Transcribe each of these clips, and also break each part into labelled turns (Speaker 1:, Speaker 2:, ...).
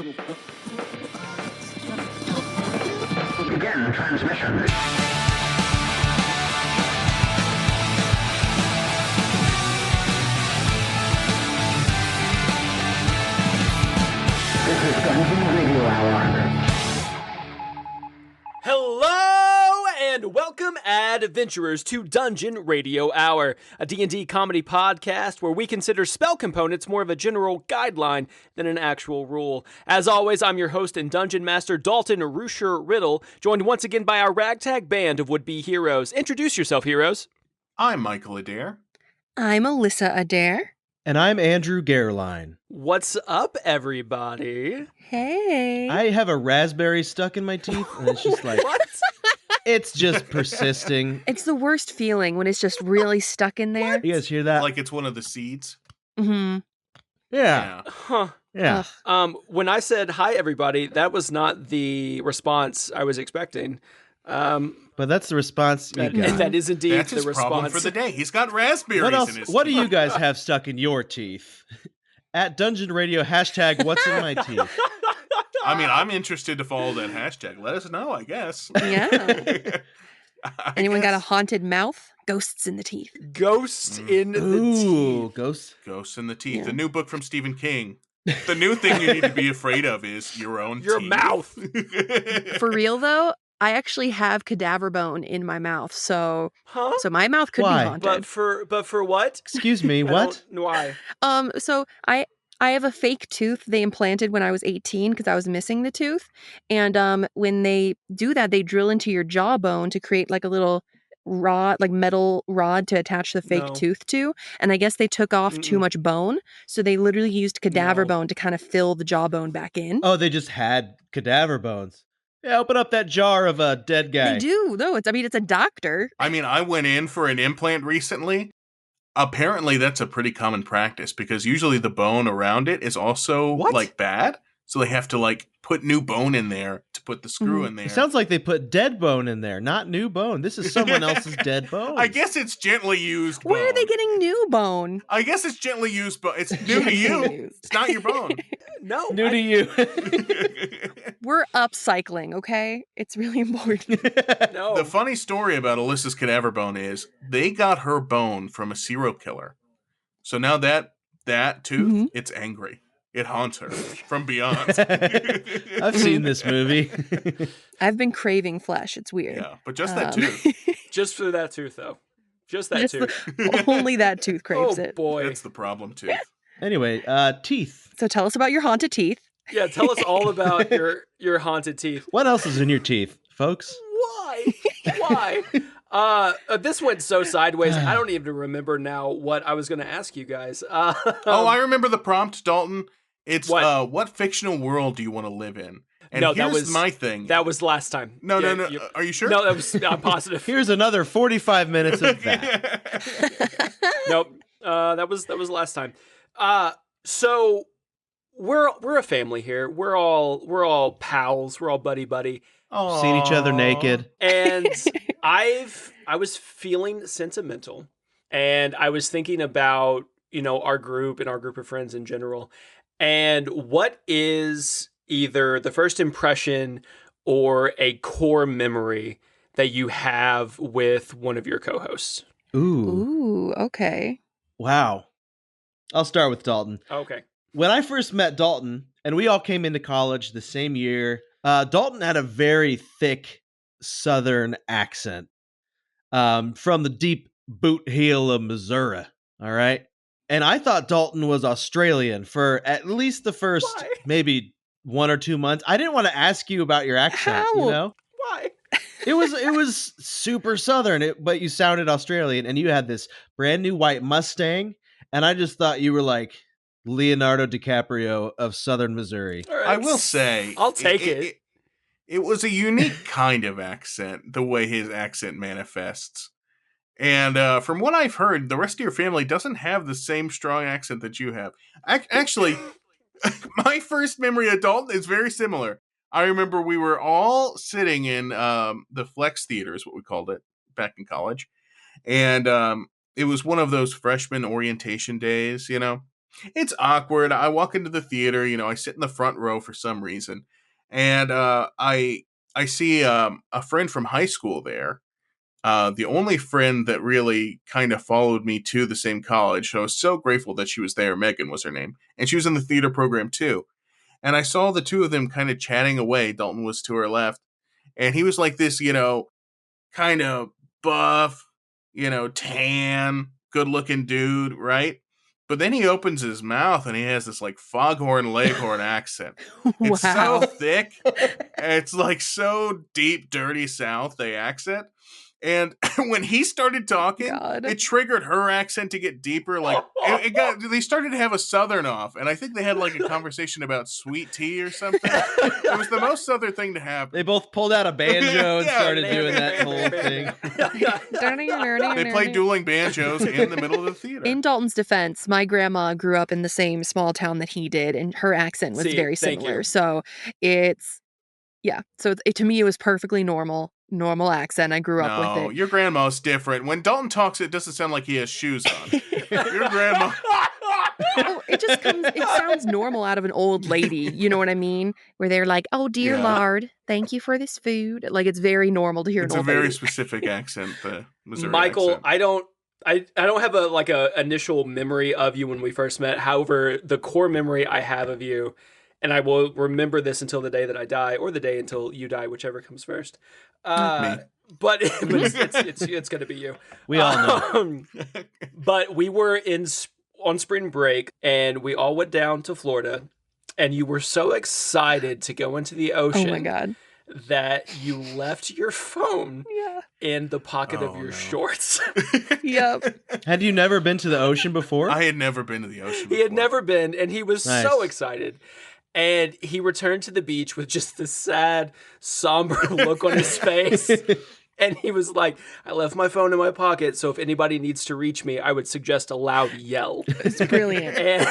Speaker 1: Begin transmission. This is Dungeon Radio Hour.
Speaker 2: Hello and welcome, adventurers, to Dungeon Radio Hour, a D&D comedy podcast where we consider spell components more of a general guideline than an actual rule. As always, I'm your host and dungeon master, Dalton Rusher-Riddle, joined once again by our ragtag band of would-be heroes. Introduce yourself, heroes.
Speaker 3: I'm Michael Adair.
Speaker 4: I'm Alissa Adair.
Speaker 5: And I'm Andrew Gehrlein.
Speaker 2: What's up, everybody?
Speaker 4: Hey.
Speaker 5: I have a raspberry stuck in my teeth, and it's just like...
Speaker 2: What?
Speaker 5: It's just persisting.
Speaker 4: It's the worst feeling when it's just really stuck in there.
Speaker 5: You guys hear that?
Speaker 3: Like it's one of the seeds.
Speaker 4: Mm-hmm.
Speaker 5: Yeah.
Speaker 2: Huh.
Speaker 5: Yeah.
Speaker 2: When I said, hi, everybody, that was not the response I was expecting.
Speaker 5: But that's the response you got.
Speaker 2: That is indeed
Speaker 3: That's
Speaker 2: the
Speaker 3: his problem
Speaker 2: response.
Speaker 3: for the day. He's got raspberries
Speaker 5: What else?
Speaker 3: in his
Speaker 5: What do
Speaker 3: teeth.
Speaker 5: you guys have stuck in your teeth? At Dungeon Radio, hashtag what's in my teeth.
Speaker 3: I mean, I'm interested to follow that hashtag. Let us know, I guess.
Speaker 4: Yeah. Anyone got a haunted mouth? Ghosts in the teeth.
Speaker 2: Ghost in the
Speaker 5: Ooh,
Speaker 2: teeth.
Speaker 5: ghosts.
Speaker 3: Ghosts in the Teeth.
Speaker 4: Yeah.
Speaker 3: The new book from Stephen King. The new thing you need to be afraid of is your own
Speaker 2: Your
Speaker 3: teeth.
Speaker 2: mouth.
Speaker 4: For real, though, I actually have cadaver bone in my mouth, so
Speaker 2: Huh?
Speaker 4: my mouth could
Speaker 5: Why?
Speaker 4: be haunted.
Speaker 2: But for what?
Speaker 5: Excuse me,
Speaker 2: I
Speaker 5: what?
Speaker 2: don't know why.
Speaker 4: So I have a fake tooth they implanted when I was 18 because I was missing the tooth. And when they do that, they drill into your jawbone to create like a little rod, like metal rod to attach the fake
Speaker 2: No.
Speaker 4: tooth to. And I guess they took off too
Speaker 2: Mm-mm.
Speaker 4: much bone. So they literally used cadaver
Speaker 2: No.
Speaker 4: bone to kind of fill the jawbone back in.
Speaker 5: Oh, they just had cadaver bones. Yeah, open up that jar of a dead guy.
Speaker 4: They do, though. It's a doctor.
Speaker 3: I mean, I went in for an implant recently. Apparently, that's a pretty common practice because usually the bone around it is also
Speaker 5: What?
Speaker 3: like bad. So they have to like put new bone in there to put the screw in there.
Speaker 5: It sounds like they put dead bone in there, not new bone. This is someone else's dead bone.
Speaker 3: I guess it's gently used bone.
Speaker 4: Where are they getting new bone?
Speaker 3: I guess it's gently used, but it's new to you.
Speaker 4: Gently used.
Speaker 3: It's not your bone.
Speaker 2: No.
Speaker 5: New to you.
Speaker 4: We're upcycling, okay? It's really important.
Speaker 2: No.
Speaker 3: The funny story about Alyssa's cadaver bone is they got her bone from a serial killer. So now that tooth,
Speaker 4: Mhm.
Speaker 3: it's angry. It haunts her from beyond.
Speaker 5: I've seen this movie.
Speaker 4: I've been craving flesh. It's weird.
Speaker 3: Yeah, but just that
Speaker 4: Um,
Speaker 3: tooth.
Speaker 2: Just for that tooth, though. Just that
Speaker 4: Just
Speaker 2: tooth.
Speaker 4: Only that tooth craves
Speaker 2: Oh,
Speaker 4: it.
Speaker 2: boy.
Speaker 3: That's the problem, tooth.
Speaker 5: Anyway, teeth.
Speaker 4: So tell us about your haunted teeth.
Speaker 2: Yeah, tell us all about your haunted teeth.
Speaker 5: What else is in your teeth, folks?
Speaker 2: Why? Why? This went so sideways. I don't even remember now what I was going to ask you guys.
Speaker 3: Oh, I remember the prompt, Dalton. It's
Speaker 2: What?
Speaker 3: what fictional world do you want to live in? And
Speaker 2: No,
Speaker 3: here's
Speaker 2: that was
Speaker 3: my thing.
Speaker 2: That was last time.
Speaker 3: no.
Speaker 2: Yeah,
Speaker 3: Are you sure?
Speaker 2: No, that was. I'm positive.
Speaker 5: Here's another 45 minutes of that.
Speaker 2: Nope. That was last time. So we're a family here. We're all pals. We're all buddy.
Speaker 5: Seen each other naked.
Speaker 2: And I was feeling sentimental, and I was thinking about, our group and our group of friends in general, and what is either the first impression or a core memory that you have with one of your co-hosts.
Speaker 5: Ooh.
Speaker 4: Ooh, okay.
Speaker 5: Wow. I'll start with Dalton.
Speaker 2: Okay.
Speaker 5: When I first met Dalton, and we all came into college the same year, Dalton had a very thick Southern accent from the deep boot heel of Missouri. All right. And I thought Dalton was Australian for at least the first
Speaker 2: Why?
Speaker 5: maybe 1 or 2 months. I didn't want to ask you about your accent,
Speaker 4: How?
Speaker 5: you know?
Speaker 2: Why?
Speaker 5: It was super Southern, but you sounded Australian, and you had this brand new white Mustang, and I just thought you were like Leonardo DiCaprio of Southern Missouri.
Speaker 2: All right.
Speaker 3: I will say,
Speaker 2: I'll take it.
Speaker 3: It was a unique kind of accent, the way his accent manifests. And from what I've heard, the rest of your family doesn't have the same strong accent that you have. Actually, my first memory of Dalton is very similar. I remember we were all sitting in the Flex Theater, is what we called it back in college. And it was one of those freshman orientation days, It's awkward. I walk into the theater, I sit in the front row for some reason, and I see a friend from high school there. The only friend that really kind of followed me to the same college. So I was so grateful that she was there. Megan was her name, and she was in the theater program too. And I saw the two of them kind of chatting away. Dalton was to her left, and he was like this, kind of buff, tan, good-looking dude, right? But then he opens his mouth and he has this like foghorn leghorn accent. It's so thick. It's like so deep, dirty South, the accent. And when he started talking, it triggered her accent to get deeper. Like they started to have a Southern off, and I think they had like a conversation about sweet tea or something. It was the most Southern thing to happen.
Speaker 5: They both pulled out a banjo and started doing that whole thing.
Speaker 3: They played dueling banjos in the middle of the theater.
Speaker 4: In Dalton's defense, my grandma grew up in the same small town that he did, and her accent was very similar. So it's to me, it was perfectly normal accent. I grew up with it.
Speaker 3: Your grandma's different. When Dalton talks, it doesn't sound like he has shoes on. Your grandma.
Speaker 4: It sounds normal out of an old lady. You know what I mean? Where they're like, "Oh, dear Lord, thank you for this food." Like, it's very normal to hear an old lady.
Speaker 3: It's a very specific accent, the Missouri
Speaker 2: Michael,
Speaker 3: accent.
Speaker 2: I don't have a initial memory of you when we first met. However, the core memory I have of you, and I will remember this until the day that I die, or the day until you die, whichever comes first. But it's going to be you.
Speaker 5: We all know.
Speaker 2: But we were on spring break, and we all went down to Florida, and you were so excited to go into the ocean.
Speaker 4: Oh my God.
Speaker 2: That you left your phone in the pocket of your shorts.
Speaker 4: Yep.
Speaker 5: Had you never been to the ocean before?
Speaker 3: I had never been to the ocean before.
Speaker 2: He had never been, and he was so excited. And he returned to the beach with just this sad, somber look on his face. And he was like, I left my phone in my pocket, so if anybody needs to reach me, I would suggest a loud yell.
Speaker 4: It's brilliant.
Speaker 3: And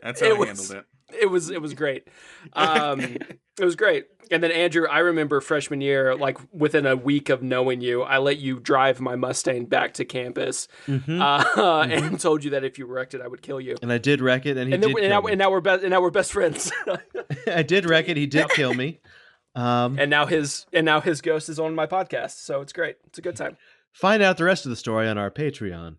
Speaker 3: that's how I handled it.
Speaker 2: It was great. It was great. And then, Andrew, I remember freshman year, like within a week of knowing you, I let you drive my Mustang back to campus and told you that if you wrecked it, I would kill you.
Speaker 5: And I did wreck it, and he did kill me.
Speaker 2: And now we're best friends.
Speaker 5: I did wreck it. He did kill me.
Speaker 2: And now his ghost is on my podcast, so it's great. It's a good time.
Speaker 5: Find out the rest of the story on our Patreon.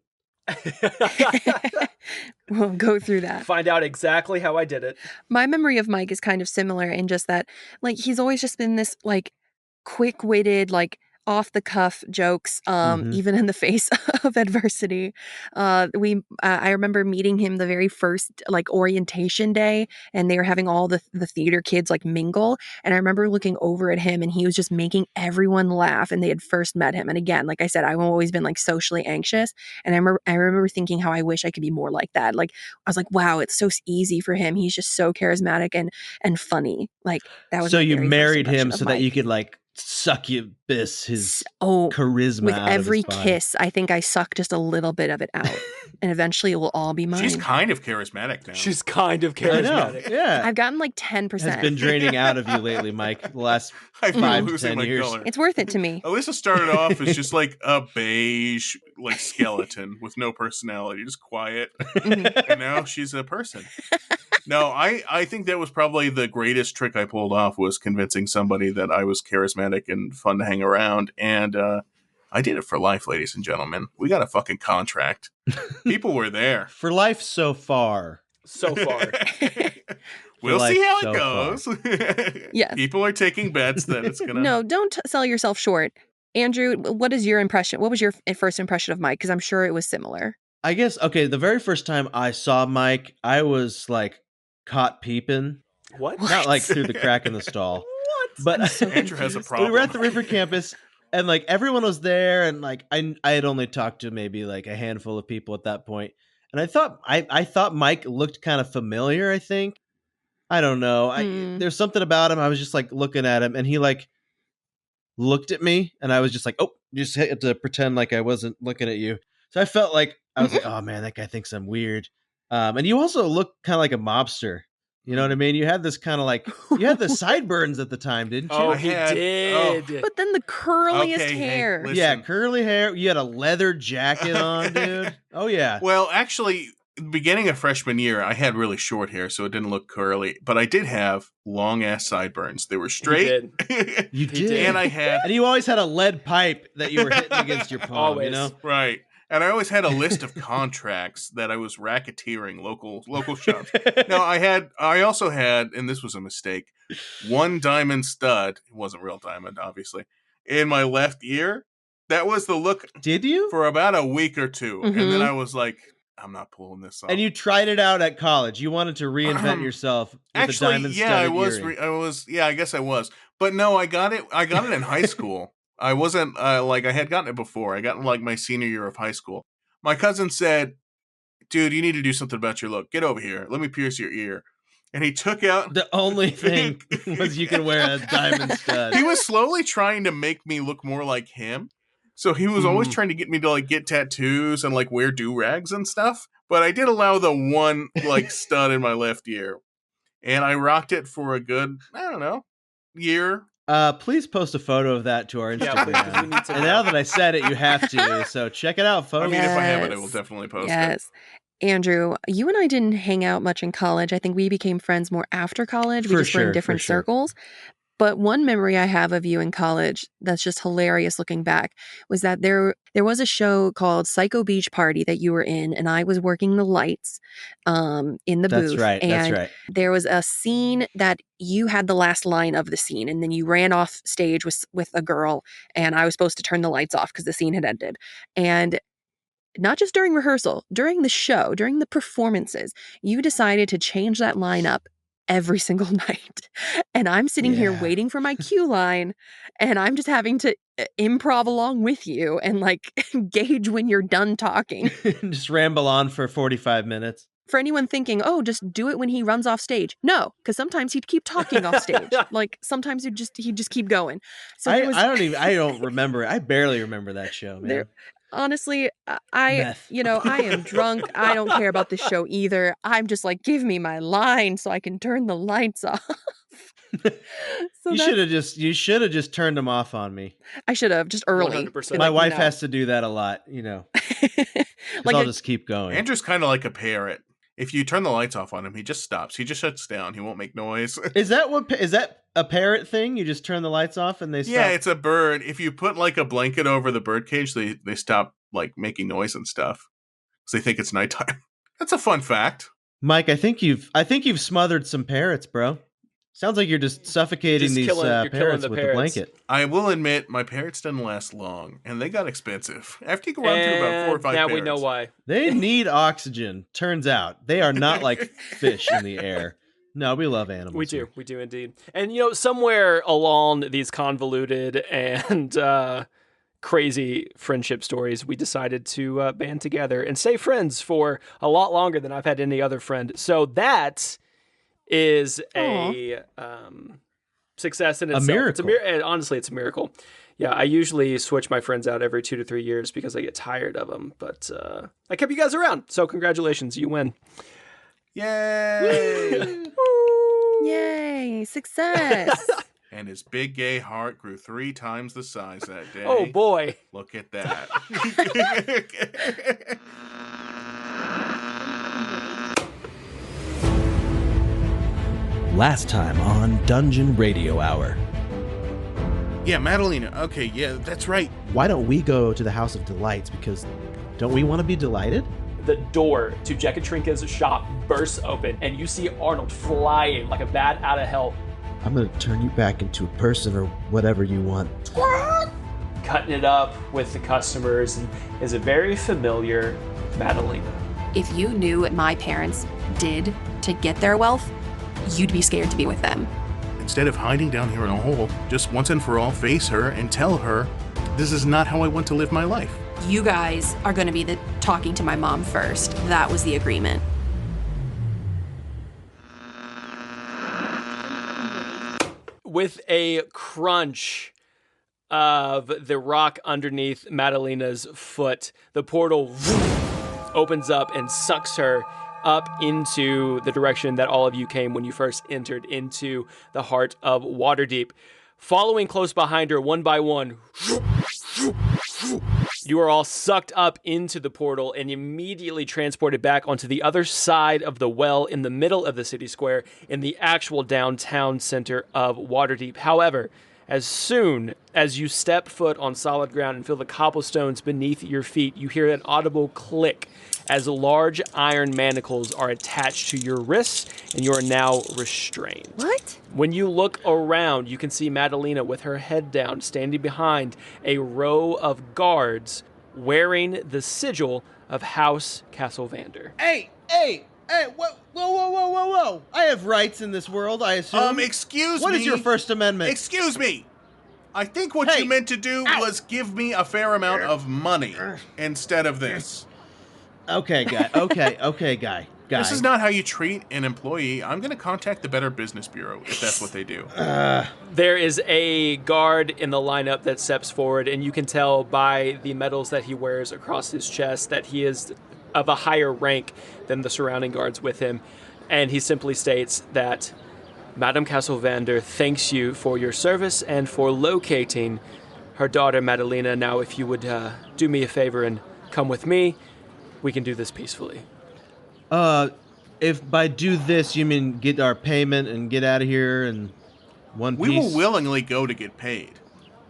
Speaker 4: We'll go through that.
Speaker 2: Find out exactly how I did it. My
Speaker 4: memory of Mike is kind of similar in just that, like, he's always just been this, like, quick-witted, like, off-the-cuff jokes, even in the face of adversity. I remember meeting him the very first, like, orientation day, and they were having all the theater kids, like, mingle, and I remember looking over at him, and he was just making everyone laugh, and they had first met him, and again, like I said, I've always been, like, socially anxious, and I remember thinking how I wish I could be more like that. Like, I was like, wow, it's so easy for him. He's just so charismatic and funny. Like, that was
Speaker 5: so you married him so that you could, like, succubus his charisma
Speaker 4: with
Speaker 5: out
Speaker 4: every
Speaker 5: of his body.
Speaker 4: kiss. I think I suck just a little bit of it out, and eventually it will all be mine.
Speaker 3: She's kind of charismatic now.
Speaker 2: She's kind of charismatic.
Speaker 5: Yeah,
Speaker 4: I've gotten like 10%.
Speaker 5: Has been draining out of you lately, Mike. The last 5 to 10 years.
Speaker 3: Color.
Speaker 4: It's worth it to me.
Speaker 3: Alissa started off as just like a beige, like skeleton with no personality, just quiet, and now she's a person. No, I think that was probably the greatest trick I pulled off, was convincing somebody that I was charismatic and fun to hang around. And I did it for life, ladies and gentlemen. We got a fucking contract. People were there.
Speaker 5: For life so far.
Speaker 2: So far.
Speaker 3: We'll see how it goes.
Speaker 4: Yes.
Speaker 3: People are taking bets that it's going to...
Speaker 4: No, don't sell yourself short. Andrew, what is your impression? What was your first impression of Mike? Because I'm sure it was similar.
Speaker 5: I guess, okay, the very first time I saw Mike, I was like, caught peeping.
Speaker 2: What?
Speaker 5: Not like through the crack in the stall.
Speaker 2: What?
Speaker 5: But
Speaker 4: So
Speaker 3: Andrew has a problem.
Speaker 5: we were at the river campus, and like everyone was there, and like I had only talked to maybe like a handful of people at that point, and I thought Mike looked kind of familiar. I think, I don't know. There's something about him. I was just like looking at him, and he like looked at me, and I was just like, oh, just had to pretend like I wasn't looking at you. So I felt like I was like, oh man, that guy thinks I'm weird. And you also look kind of like a mobster. You know what I mean? You had this kind of like, you had the sideburns at the time, didn't you?
Speaker 2: Oh, he did.
Speaker 4: But then the curliest hair.
Speaker 3: Hey, listen.
Speaker 5: Yeah, curly hair. You had a leather jacket on, dude. Oh, yeah.
Speaker 3: Well, actually, beginning of freshman year, I had really short hair, so it didn't look curly. But I did have long-ass sideburns. They were straight.
Speaker 5: You did.
Speaker 3: And I had...
Speaker 5: And you always had a lead pipe that you were hitting against your palm,
Speaker 2: Always.
Speaker 5: you know?
Speaker 3: Right. And I always had a list of contracts that I was racketeering local shops. No, I also had, and this was a mistake, one diamond stud. It wasn't real diamond, obviously, in my left ear. That was the look.
Speaker 5: Did you?
Speaker 3: For about a week or two. And then I was like, I'm not pulling this off.
Speaker 5: And you tried it out at college. You wanted to reinvent yourself with
Speaker 3: actually,
Speaker 5: a diamond
Speaker 3: yeah, I guess I was. But no, I got it in high school. I wasn't I had gotten it before. I got it like my senior year of high school. My cousin said, "Dude, you need to do something about your look. Get over here. Let me pierce your ear." And he took out
Speaker 5: the only thing was you can wear a diamond stud.
Speaker 3: He was slowly trying to make me look more like him. So he was always trying to get me to like get tattoos and like wear do-rags and stuff. But I did allow the one like stud in my left ear. And I rocked it for a good, I don't know, year.
Speaker 5: Please post a photo of that to our Instagram.
Speaker 2: Yeah, we need to
Speaker 5: and now that I said it, you have to. So check it out, folks.
Speaker 3: I mean, if I have it, I will definitely post it.
Speaker 4: Andrew, you and I didn't hang out much in college. I think we became friends more after college. We were in different circles. But one memory I have of you in college that's just hilarious looking back was that there was a show called Psycho Beach Party that you were in, and I was working the lights in the booth.
Speaker 5: That's right.
Speaker 4: And there was a scene that you had the last line of the scene, and then you ran off stage with a girl, and I was supposed to turn the lights off because the scene had ended. And not just during rehearsal, during the show, during the performances, you decided to change that line up every single night. And I'm sitting here waiting for my cue line, and I'm just having to improv along with you and like gauge when you're done talking.
Speaker 5: Just ramble on for 45 minutes.
Speaker 4: For anyone thinking, oh, just do it when he runs off stage. No, because sometimes he'd keep talking off stage. Like sometimes he'd just keep going. So
Speaker 5: I don't remember. I barely remember that show, man.
Speaker 4: Honestly, I am drunk. I don't care about this show either. I'm just like, give me my line so I can turn the lights off.
Speaker 5: You should have just turned them off on me.
Speaker 4: I should have just early.
Speaker 2: 100%.
Speaker 5: My wife has to do that a lot, you know. Like I'll just keep going.
Speaker 3: Andrew's kind of like a parrot. If you turn the lights off on him, he just stops. He just shuts down. He won't make noise.
Speaker 5: Is that a parrot thing? You just turn the lights off and they stop?
Speaker 3: Yeah, it's a bird. If you put like a blanket over the bird cage, they stop like making noise and stuff. So they think it's nighttime. That's a fun fact.
Speaker 5: Mike, I think you've smothered some parrots, bro. Sounds like you're just suffocating these parrots with a blanket.
Speaker 3: I will admit, my parrots didn't last long, and they got expensive. After you go run through about 4 or 5
Speaker 2: now
Speaker 3: parrots.
Speaker 2: we know why.
Speaker 5: They need oxygen. Turns out they are not like fish in the air. No, we love animals.
Speaker 2: We do indeed. And somewhere along these convoluted and crazy friendship stories, we decided to band together and stay friends for a lot longer than I've had any other friend. So that is a success in itself.
Speaker 5: Miracle.
Speaker 2: Honestly, it's a miracle. Yeah, I usually switch my friends out every 2 to 3 years because I get tired of them. But I kept you guys around, so congratulations, you win.
Speaker 3: Yay!
Speaker 4: Yay! Success!
Speaker 3: And his big gay heart grew 3 times the size that day.
Speaker 2: Oh boy!
Speaker 3: Look at that.
Speaker 5: Last time on Dungeon Radio Hour.
Speaker 3: Yeah, Madalena. Okay, yeah, that's right.
Speaker 5: Why don't we go to the House of Delights? Because don't we want to be delighted?
Speaker 2: The door to Jekatrinka's shop bursts open, and you see Arnold flying like a bat out of hell.
Speaker 5: I'm going to turn you back into a person or whatever you want.
Speaker 2: Cutting it up with the customers and is a very familiar Madalena.
Speaker 6: If you knew what my parents did to get their wealth, you'd be scared to be with them.
Speaker 3: Instead of hiding down here in a hole, just once and for all face her and tell her, this is not how I want to live my life.
Speaker 6: You guys are going to be talking to my mom first. That was the agreement.
Speaker 2: With a crunch of the rock underneath Madalena's foot, the portal opens up and sucks her up into the direction that all of you came when you first entered into the heart of Waterdeep. Following close behind her, one by one, You are all sucked up into the portal and immediately transported back onto the other side of the well in the middle of the city square in the actual downtown center of Waterdeep. However, as soon as you step foot on solid ground and feel the cobblestones beneath your feet, you hear an audible click as large iron manacles are attached to your wrists and you are now restrained.
Speaker 4: What?
Speaker 2: When you look around, you can see Madalena with her head down, standing behind a row of guards wearing the sigil of House Castlvander.
Speaker 5: Hey, whoa. I have rights in this world, I assume.
Speaker 3: Excuse me.
Speaker 5: What is your First Amendment?
Speaker 3: Excuse me. I think what you meant to do was give me a fair amount of money instead of this.
Speaker 5: Okay, guy. Okay, guy.
Speaker 3: This is not how you treat an employee. I'm going to contact the Better Business Bureau if that's what they do.
Speaker 2: There is a guard in the lineup that steps forward, and you can tell by the medals that he wears across his chest that he is of a higher rank than the surrounding guards with him. And he simply states that Madame Castlvander thanks you for your service and for locating her daughter, Madalena. Now, if you would do me a favor and come with me, we can do this peacefully.
Speaker 5: If by do this you mean get our payment and get out of here in one piece?
Speaker 3: We will willingly go to get paid.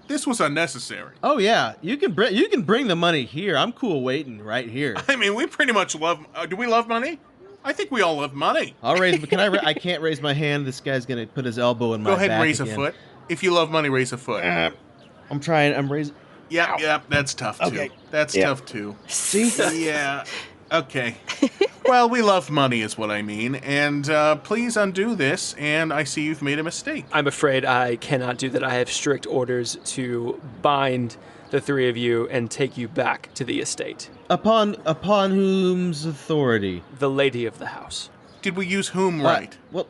Speaker 3: This was unnecessary.
Speaker 5: Oh yeah, you can bring the money here. I'm cool waiting right here.
Speaker 3: I mean, we pretty much love. Do we love money? I think we all love money.
Speaker 5: I'll raise. Can I? I can't raise my hand. This guy's gonna put his elbow in my back.
Speaker 3: Go ahead and raise
Speaker 5: again.
Speaker 3: a foot. If you love money, raise a foot.
Speaker 5: I'm trying. I'm raising.
Speaker 3: Yeah, that's tough too.
Speaker 5: Okay.
Speaker 3: That's tough too.
Speaker 5: See?
Speaker 3: Yeah. Okay. Well, we love money is what I mean. And please undo this, and I see you've made a mistake.
Speaker 2: I'm afraid I cannot do that. I have strict orders to bind the three of you and take you back to the estate.
Speaker 5: Upon whom's authority?
Speaker 2: The lady of the house.
Speaker 3: Did we use whom right?
Speaker 5: Well,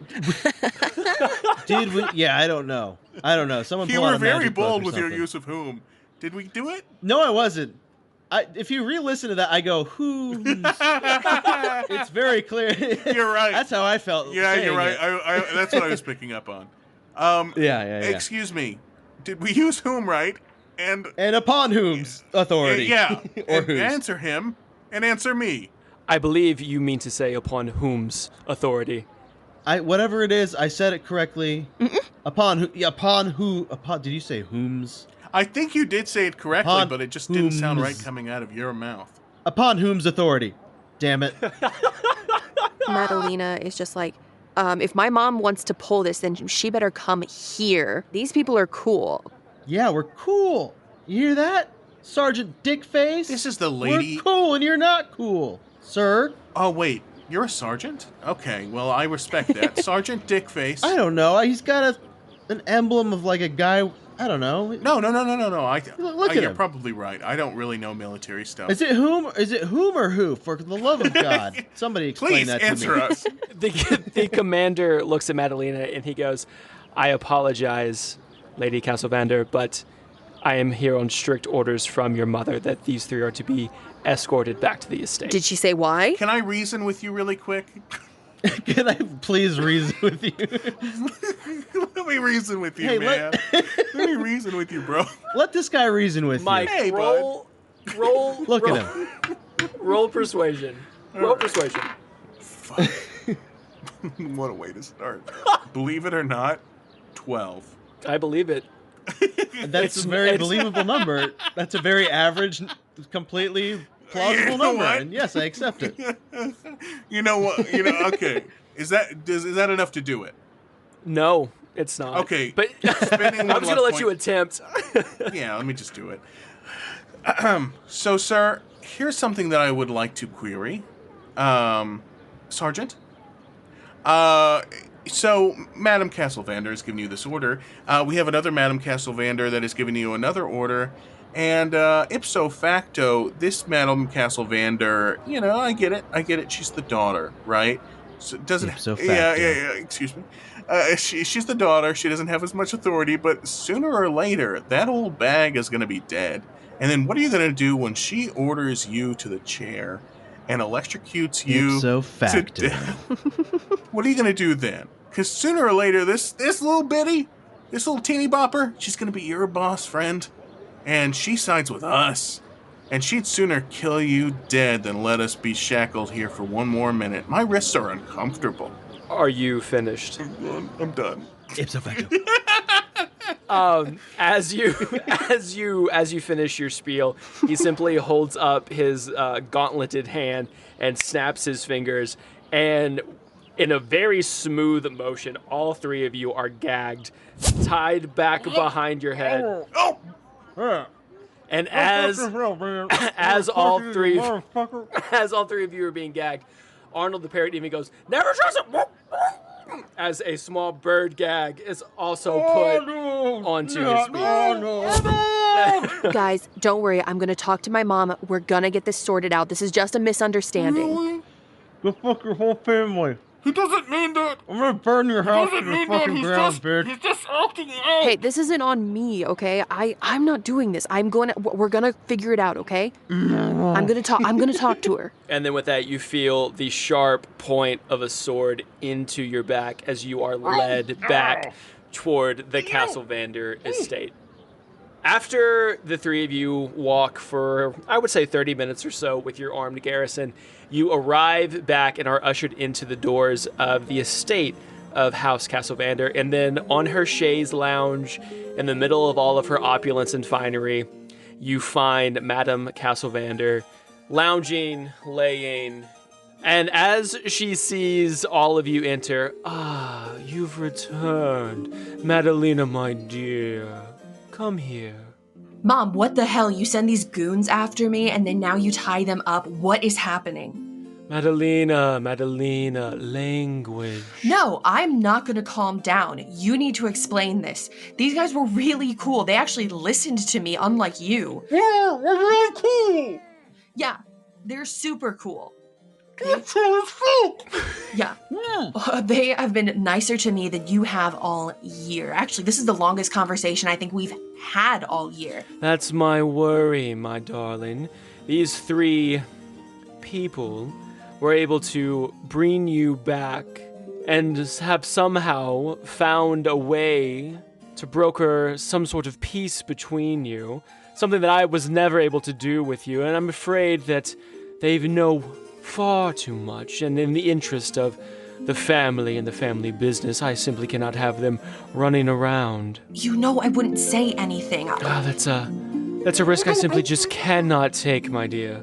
Speaker 5: did we? Yeah, I don't know. Someone
Speaker 3: You
Speaker 5: pull out
Speaker 3: were
Speaker 5: a
Speaker 3: very
Speaker 5: magic book
Speaker 3: bold
Speaker 5: or
Speaker 3: with your
Speaker 5: something.
Speaker 3: use of whom. Did we do it?
Speaker 5: No, I wasn't. If you re-listen to that, I go, whom's? It's very clear.
Speaker 3: You're right.
Speaker 5: That's how I felt.
Speaker 3: Yeah,
Speaker 5: saying
Speaker 3: you're right.
Speaker 5: it.
Speaker 3: That's what I was picking up on.
Speaker 5: Yeah.
Speaker 3: Excuse me. Did we use whom right? And
Speaker 5: upon whom's authority?
Speaker 3: yeah.
Speaker 5: Or
Speaker 3: and
Speaker 5: whose?
Speaker 3: answer him and answer me.
Speaker 2: I believe you mean to say upon whom's authority.
Speaker 5: Whatever it is, I said it correctly. Upon who? Did you say whom's?
Speaker 3: I think you did say it correctly,
Speaker 5: Upon
Speaker 3: but it just didn't sound right
Speaker 5: whom's-
Speaker 3: coming out of your mouth.
Speaker 5: Upon whom's authority? Damn it.
Speaker 4: Madalena is just like, if my mom wants to pull this, then she better come here. These people are cool.
Speaker 5: Yeah, we're cool. You hear that? Sergeant Dickface?
Speaker 3: This is the lady.
Speaker 5: We're cool and you're not cool, sir.
Speaker 3: Oh, wait. You're a sergeant? Okay, well, I respect that. Sergeant Dickface.
Speaker 5: I don't know. He's got an emblem of like a guy. I don't know.
Speaker 3: No.
Speaker 5: Look at
Speaker 3: You're
Speaker 5: him.
Speaker 3: probably right. I don't really know military stuff.
Speaker 5: Is it whom or who? For the love of God, somebody explain
Speaker 3: Please
Speaker 5: that to
Speaker 3: answer
Speaker 5: me.
Speaker 3: us.
Speaker 2: The commander looks at Madalena and he goes, I apologize, Lady Castlvander, but I am here on strict orders from your mother that these three are to be escorted back to the estate.
Speaker 4: Did she say why?
Speaker 3: Can I reason with you really quick?
Speaker 5: Can I please reason with you?
Speaker 3: Let me reason with you,
Speaker 5: Hey,
Speaker 3: man. Let me reason with you, bro.
Speaker 5: Let this guy reason with
Speaker 2: Mike,
Speaker 3: Hey,
Speaker 2: roll.
Speaker 5: Look
Speaker 2: roll,
Speaker 5: at him.
Speaker 2: Roll persuasion. Roll persuasion.
Speaker 3: Fuck. What a way to start. Believe it or not, 12.
Speaker 2: I believe it.
Speaker 5: you. That's a very believable number. That's a very average, completely plausible
Speaker 3: You know
Speaker 5: number.
Speaker 3: what?
Speaker 5: And yes, I accept it.
Speaker 3: You know what? Okay. Is that enough to do it?
Speaker 2: No, it's not.
Speaker 3: Okay,
Speaker 2: But
Speaker 3: spending
Speaker 2: I'm
Speaker 3: one
Speaker 2: just going to
Speaker 3: luck
Speaker 2: let you
Speaker 3: point.
Speaker 2: attempt.
Speaker 3: Yeah, let me just do it. So, sir, here's something that I would like to query. Sergeant? So, Madame Castlvander has given you this order. We have another Madame Castlvander that has given you another order. And ipso facto, this Madame Castlvander, I get it. She's the daughter, right? So doesn't
Speaker 5: Ipso
Speaker 3: yeah,
Speaker 5: facto.
Speaker 3: excuse me. She's the daughter. She doesn't have as much authority, but sooner or later, that old bag is going to be dead. And then what are you going to do when she orders you to the chair and electrocutes you
Speaker 5: Ipso
Speaker 3: to
Speaker 5: facto.
Speaker 3: death? What are you going to do then? Because sooner or later, this little teeny bopper, she's going to be your boss friend. And she sides with us. and she'd sooner kill you dead than let us be shackled here for one more minute. My wrists are uncomfortable.
Speaker 2: Are you finished?
Speaker 3: I'm done.
Speaker 5: Ipso facto.
Speaker 2: As you finish your spiel, he simply holds up his gauntleted hand and snaps his fingers, and in a very smooth motion, all three of you are gagged, tied back behind your head. And as all three of you are being gagged, Arnold the parrot even goes, "Never trust him!" as a small bird gag is also put onto his speech.
Speaker 6: Guys, don't worry. I'm going to talk to my mom. We're going to get this sorted out. This is just a misunderstanding.
Speaker 3: Really?
Speaker 5: Go fuck your whole family.
Speaker 3: He doesn't mean that.
Speaker 5: I'm gonna burn your house to the fucking ground, bitch.
Speaker 3: He's just acting out.
Speaker 6: Hey, this isn't on me, okay? I'm not doing this. We're going to figure it out, okay? I'm going to talk to her.
Speaker 2: And then with that, you feel the sharp point of a sword into your back as you are led back toward the Castlvander estate. After the three of you walk for, I would say, 30 minutes or so with your armed garrison, you arrive back and are ushered into the doors of the estate of House Castlvander. And then on her chaise lounge, in the middle of all of her opulence and finery, you find Madame Castlvander lounging, laying. And as she sees all of you enter, you've returned. Madalena, my dear. Come here.
Speaker 6: Mom, what the hell? You send these goons after me and then now you tie them up. What is happening?
Speaker 2: Madalena, language.
Speaker 6: No, I'm not going to calm down. You need to explain this. These guys were really cool. They actually listened to me, unlike you.
Speaker 3: Yeah, we're really cool.
Speaker 6: Yeah, they're super cool.
Speaker 3: You're cool as fuck.
Speaker 6: Yeah. They have been nicer to me than you have all year. Actually, this is the longest conversation I think we've had all year.
Speaker 2: That's my worry, my darling. These three people were able to bring you back and have somehow found a way to broker some sort of peace between you, something that I was never able to do with you, and I'm afraid that they know far too much, and in the interest of the family and the family business, I simply cannot have them running around.
Speaker 6: You know I wouldn't say anything.
Speaker 2: That's a risk I simply just cannot take, my dear.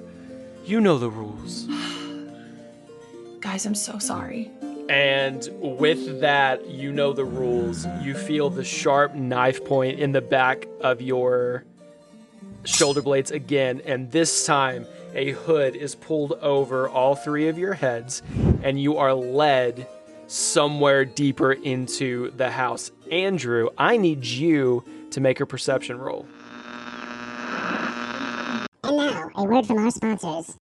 Speaker 2: You know the rules.
Speaker 6: Guys, I'm so sorry.
Speaker 2: And with that, you know the rules. You feel the sharp knife point in the back of your shoulder blades again, and this time a hood is pulled over all three of your heads, and you are led somewhere deeper into the house. Andrew, I need you to make a perception roll.
Speaker 1: And now, a word from our sponsors.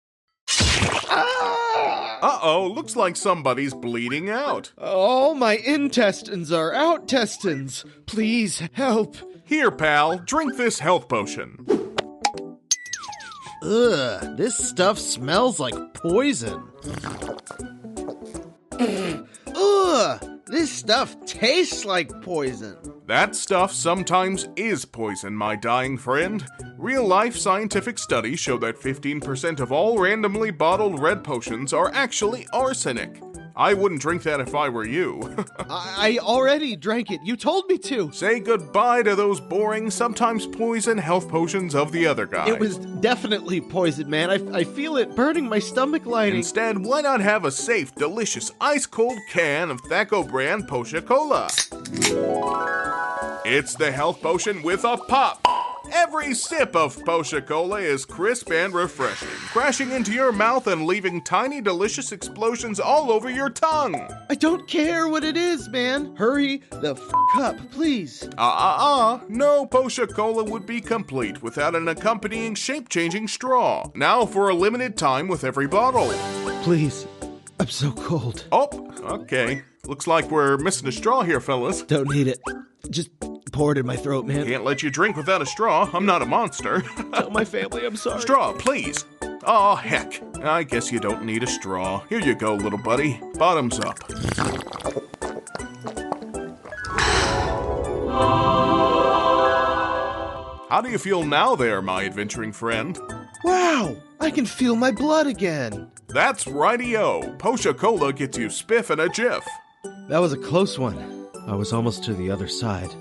Speaker 3: Uh-oh, looks like somebody's bleeding out.
Speaker 5: Oh, my intestines are out-testins. Please help.
Speaker 3: Here, pal, drink this health potion.
Speaker 5: Ugh, this stuff smells like poison. Ugh, this stuff tastes like poison.
Speaker 3: That stuff sometimes is poison, my dying friend. Real-life scientific studies show that 15% of all randomly bottled red potions are actually arsenic. I wouldn't drink that if I were you.
Speaker 5: I already drank it. You told me to.
Speaker 3: Say goodbye to those boring, sometimes poison health potions of the other guy.
Speaker 5: It was definitely poison, man. I feel it burning my stomach lining.
Speaker 3: Instead, why not have a safe, delicious, ice-cold can of Thaco brand Potion Cola? It's the health potion with a pop. Every sip of Potion Cola is crisp and refreshing, crashing into your mouth and leaving tiny, delicious explosions all over your tongue.
Speaker 5: I don't care what it is, man. Hurry the f*** up, please.
Speaker 3: No Potion Cola would be complete without an accompanying shape-changing straw. Now for a limited time with every bottle.
Speaker 5: Please. I'm so cold.
Speaker 3: Oh, okay. Looks like we're missing a straw here, fellas.
Speaker 5: Don't need it. Just pour it in my throat, man.
Speaker 3: Can't let you drink without a straw. I'm not a monster.
Speaker 5: Tell my family I'm sorry.
Speaker 3: Straw, please. Aw, heck. I guess you don't need a straw. Here you go, little buddy. Bottoms up. How do you feel now there, my adventuring friend?
Speaker 5: Wow, I can feel my blood again.
Speaker 3: That's righty-o. Posha Cola gets you spiff in a jiff.
Speaker 5: That was a close one. I was almost to the other side.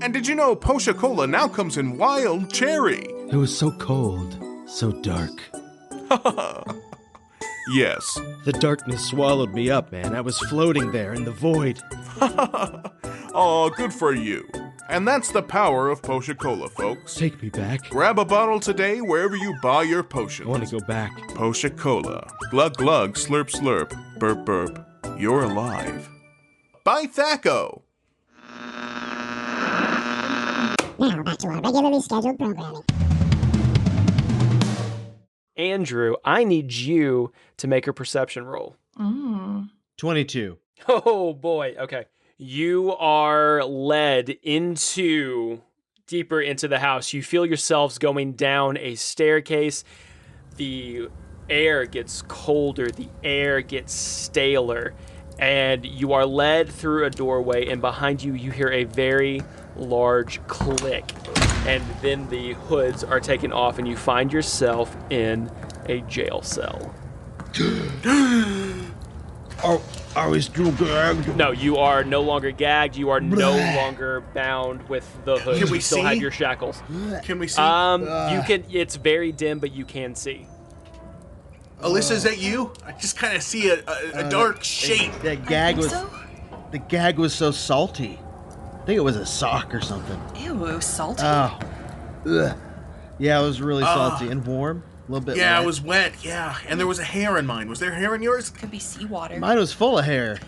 Speaker 3: And did you know Posha Cola now comes in wild cherry?
Speaker 5: It was so cold, so dark.
Speaker 3: Yes.
Speaker 5: The darkness swallowed me up, man. I was floating there in the void.
Speaker 3: Oh, good for you. And that's the power of Posha Cola, folks.
Speaker 5: Take me back.
Speaker 3: Grab a bottle today wherever you buy your potions.
Speaker 5: I want to go back.
Speaker 3: Posha Cola. Glug glug, slurp slurp, burp burp. You're alive. By Thaco.
Speaker 1: Now back to our regularly scheduled programming.
Speaker 2: Andrew, I need you to make a perception roll.
Speaker 5: 22.
Speaker 2: Oh boy, okay. You are led deeper into the house. You feel yourselves going down a staircase. The air gets colder, the air gets staler, and you are led through a doorway, and behind you, you hear a very large click. And then the hoods are taken off, and you find yourself in a jail cell.
Speaker 5: Are we still gagged?
Speaker 2: No, you are no longer gagged. You are no longer bound with the hood.
Speaker 3: Can we
Speaker 2: you still
Speaker 3: see?
Speaker 2: have your shackles.
Speaker 3: Can we see?
Speaker 2: You can. It's very dim, but you can see.
Speaker 3: Alyssa, is that you? I just kind of see a dark shape.
Speaker 5: That gag was...
Speaker 6: So?
Speaker 5: The gag was so salty. I think it was a sock or something.
Speaker 6: Ew, salty.
Speaker 5: Oh. Ugh. Yeah, it was really salty and warm. A little bit
Speaker 3: Yeah,
Speaker 5: wet.
Speaker 3: it was wet, yeah. And there was a hair in mine. Was there hair in yours?
Speaker 6: Could be seawater.
Speaker 5: Mine was full of hair.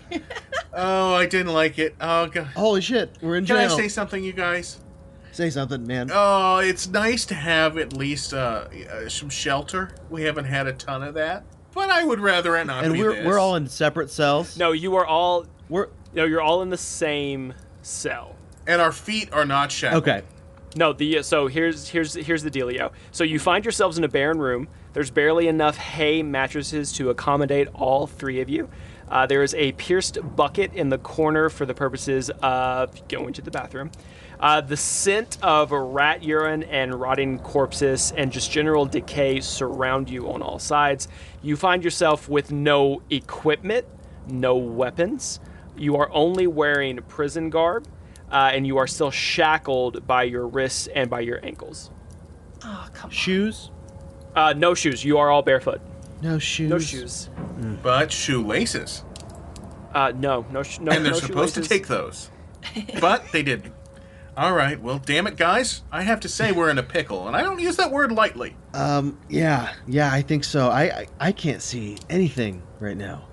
Speaker 3: Oh, I didn't like it. Oh, God.
Speaker 5: Holy shit, we're in
Speaker 3: Can
Speaker 5: jail.
Speaker 3: I say something, you guys?
Speaker 5: Say something, man.
Speaker 3: Oh, it's nice to have at least some shelter. We haven't had a ton of that. But I would rather it not
Speaker 5: And
Speaker 3: be this.
Speaker 5: we're all in separate cells.
Speaker 2: No, you are all.
Speaker 5: We're
Speaker 2: No, you're all in the same cell.
Speaker 3: And our feet are not shackled.
Speaker 5: okay.
Speaker 2: No, so here's the dealio. So you find yourselves in a barren room. There's barely enough hay mattresses to accommodate all three of you. There is a pierced bucket in the corner for the purposes of going to the bathroom. The scent of rat urine and rotting corpses and just general decay surround you on all sides. You find yourself with no equipment, no weapons. You are only wearing prison garb, and you are still shackled by your wrists and by your ankles.
Speaker 6: Oh, come on.
Speaker 5: Shoes?
Speaker 2: No shoes. You are all barefoot.
Speaker 5: No shoes.
Speaker 2: No shoes.
Speaker 3: But shoelaces.
Speaker 2: No
Speaker 3: And they're
Speaker 2: no
Speaker 3: supposed to
Speaker 2: shoelaces.
Speaker 3: take those. But they didn't. All right, well, damn it, guys. I have to say we're in a pickle, and I don't use that word lightly.
Speaker 5: Yeah, I think so. I can't see anything right now.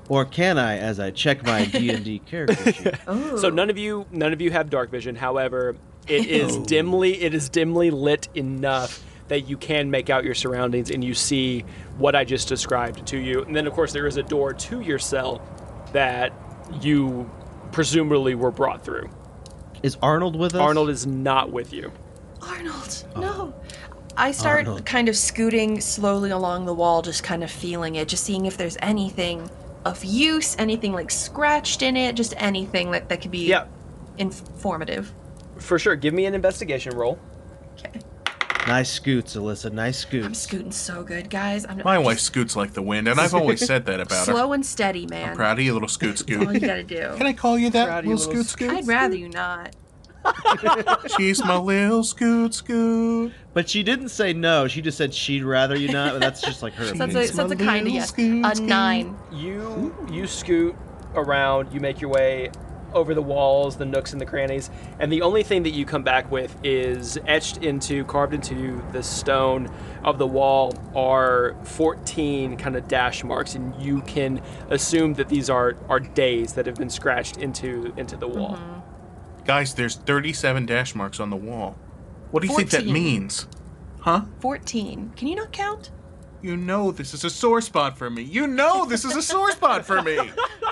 Speaker 5: Or can I, as I check my D&D character sheet?
Speaker 6: Ooh.
Speaker 2: So none of you have dark vision. However, it is dimly lit enough that you can make out your surroundings and you see what I just described to you. And then, of course, there is a door to your cell that you presumably were brought through.
Speaker 5: Is Arnold with us?
Speaker 2: Arnold is not with you.
Speaker 6: Arnold, no. I start
Speaker 5: Arnold.
Speaker 6: kind of scooting slowly along the wall, just kind of feeling it, just seeing if there's anything of use, anything like scratched in it, just anything that could be informative.
Speaker 2: For sure. Give me an investigation roll.
Speaker 6: Okay.
Speaker 5: Nice scoots, Alyssa. Nice scoots.
Speaker 6: I'm scooting so good, guys.
Speaker 3: My wife scoots like the wind, and I've always said that about her.
Speaker 6: Slow and steady, man.
Speaker 3: I'm proud of you, little scoot
Speaker 6: That's all
Speaker 3: scoot.
Speaker 6: you gotta do.
Speaker 3: Can I call you that,
Speaker 2: Proud of you,
Speaker 3: little
Speaker 2: little
Speaker 3: scoot scoot?
Speaker 6: I'd rather you not.
Speaker 3: She's my little scoot scoot.
Speaker 5: But she didn't say no. She just said she'd rather you not. But that's just like her.
Speaker 6: So that's
Speaker 3: She's
Speaker 6: a
Speaker 3: my
Speaker 6: kind of
Speaker 3: little
Speaker 6: yes.
Speaker 3: scoot
Speaker 6: A
Speaker 3: scoot.
Speaker 6: 9.
Speaker 2: You scoot around, you make your way over the walls, the nooks and the crannies, and the only thing that you come back with is carved into the stone of the wall are 14 kind of dash marks, and you can assume that these are days that have been scratched into the wall.
Speaker 3: Guys, there's 37 dash marks on the wall. What do you think that
Speaker 6: 14.
Speaker 3: means? Huh?
Speaker 6: 14. Can you not count?
Speaker 3: You know this is a sore spot for me. You know this is a sore spot for me.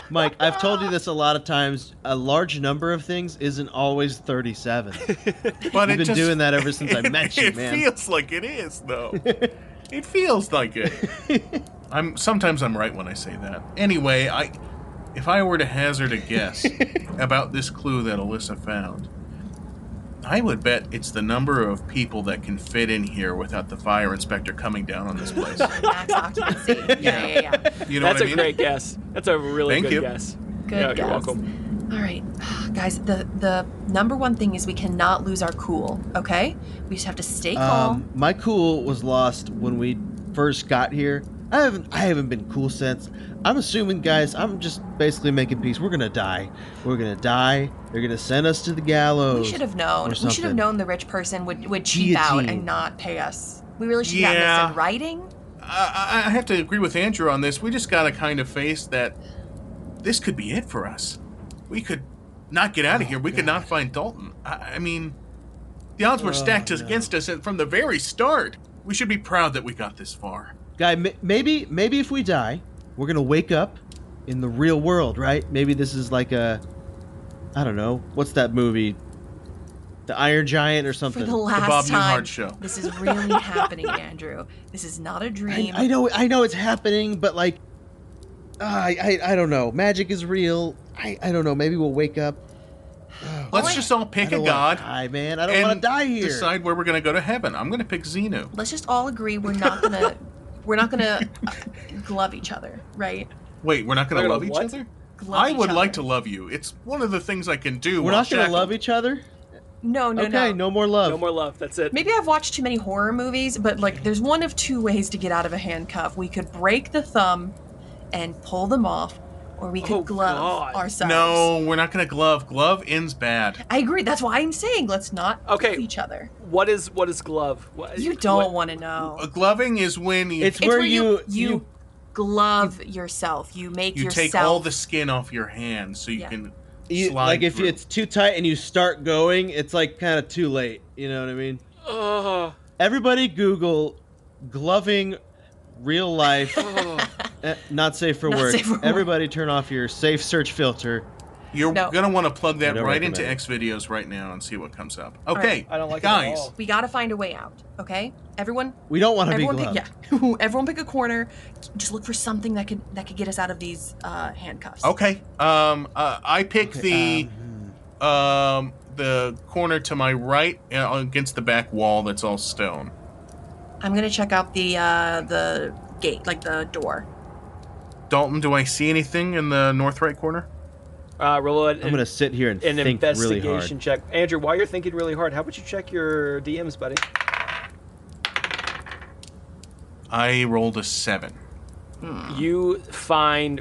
Speaker 5: Mike, I've told you this a lot of times. A large number of things isn't always 37.
Speaker 3: But
Speaker 5: You've been doing that ever since I met you, man.
Speaker 3: It feels like it is, though. It feels like it. Sometimes I'm right when I say that. Anyway, if I were to hazard a guess about this clue that Alyssa found, I would bet it's the number of people that can fit in here without the fire inspector coming down on this place.
Speaker 6: Max occupancy. Yeah.
Speaker 3: You know
Speaker 2: That's
Speaker 3: what I mean?
Speaker 2: a great guess. That's a really
Speaker 3: Thank
Speaker 2: good
Speaker 3: you.
Speaker 2: guess.
Speaker 6: Good
Speaker 2: Yeah,
Speaker 6: guess.
Speaker 2: you're welcome.
Speaker 6: All right, guys. The number one thing is we cannot lose our cool. Okay, we just have to stay calm.
Speaker 5: My cool was lost when we first got here. I haven't been cool since. I'm assuming, guys, I'm just basically making peace. We're gonna die. We're gonna die. They're gonna send us to the gallows.
Speaker 6: We should have known.
Speaker 5: or
Speaker 6: We should have
Speaker 5: something.
Speaker 6: known the rich person would cheap out
Speaker 5: Guillotine.
Speaker 6: and not pay us. We really should have gotten this in writing.
Speaker 3: I have to agree with Andrew on this. We just got to kind of face that this could be it for us. We could not get out of here. We could not find Dalton. I mean, the odds were stacked against us from the very start. We should be proud that we got this far.
Speaker 5: Guy, maybe if we die, we're gonna wake up in the real world, right? Maybe this is like I don't know, what's that movie? The Iron Giant or something.
Speaker 6: For the last
Speaker 3: Bob
Speaker 6: time,
Speaker 3: Newhart show.
Speaker 6: this is really happening, Andrew. This is not a dream.
Speaker 5: I know it's happening, but like, I don't know. Magic is real. I don't know. Maybe we'll wake up.
Speaker 3: Let's just all pick a god.
Speaker 5: I man, I don't want
Speaker 3: and
Speaker 5: to die here.
Speaker 3: Decide where we're going to go to heaven. I'm going to pick Xenu.
Speaker 6: Let's just all agree we're not gonna glove each other, right?
Speaker 3: Wait, we're not going to
Speaker 2: We're
Speaker 3: love
Speaker 2: gonna
Speaker 3: each
Speaker 2: what?
Speaker 3: other?
Speaker 6: Glove
Speaker 3: I
Speaker 6: each
Speaker 3: would like
Speaker 6: other.
Speaker 3: to love you. It's one of the things I can do.
Speaker 5: We're
Speaker 3: while
Speaker 5: not gonna
Speaker 3: shackled.
Speaker 5: love each other.
Speaker 6: No.
Speaker 5: Okay, no more love.
Speaker 2: No more love. That's it.
Speaker 6: Maybe I've watched too many horror movies, but like, there's one of two ways to get out of a handcuff. We could break the thumb and pull them off, or we could
Speaker 2: Oh,
Speaker 6: glove
Speaker 2: God.
Speaker 6: ourselves.
Speaker 3: No, we're not going to glove. Glove ends bad.
Speaker 6: I agree. That's why I'm saying let's not
Speaker 2: Okay.
Speaker 6: glove each other.
Speaker 2: What is glove?
Speaker 6: You don't want to know.
Speaker 3: Gloving is when you
Speaker 5: It's where
Speaker 6: you glove yourself. You make
Speaker 3: you
Speaker 6: yourself.
Speaker 3: take all the skin off your hands so you
Speaker 6: Yeah.
Speaker 3: can
Speaker 5: you,
Speaker 3: slide
Speaker 5: like if
Speaker 3: through.
Speaker 5: it's too tight and you start going, it's like kind of too late. You know what I mean?
Speaker 2: Ugh.
Speaker 5: Everybody Google gloving real life.
Speaker 2: Ugh.
Speaker 5: Not safe for
Speaker 6: Not
Speaker 5: work.
Speaker 6: safe for work.
Speaker 5: Everybody turn off your safe search filter.
Speaker 3: You're
Speaker 6: No.
Speaker 3: going to want to plug that
Speaker 5: I don't
Speaker 3: right into
Speaker 5: recommend
Speaker 3: X videos right now and see what comes up. Okay,
Speaker 2: I don't like it at
Speaker 3: guys.
Speaker 2: all.
Speaker 6: We gotta find a way out. Okay, everyone.
Speaker 5: We don't want to be
Speaker 6: Everyone
Speaker 5: gloved.
Speaker 6: pick, yeah. Everyone pick a corner. Just look for something that could get us out of these handcuffs.
Speaker 3: Okay. I pick the corner to my right against the back wall that's all stone.
Speaker 6: I'm gonna check out the gate, like the door.
Speaker 3: Dalton, do I see anything in the north right corner?
Speaker 2: Roll
Speaker 5: I'm gonna sit here and
Speaker 2: an
Speaker 5: think really
Speaker 2: investigation
Speaker 5: hard.
Speaker 2: check. Andrew, while you're thinking really hard, how about you check your DMs, buddy?
Speaker 3: I rolled a 7.
Speaker 2: You find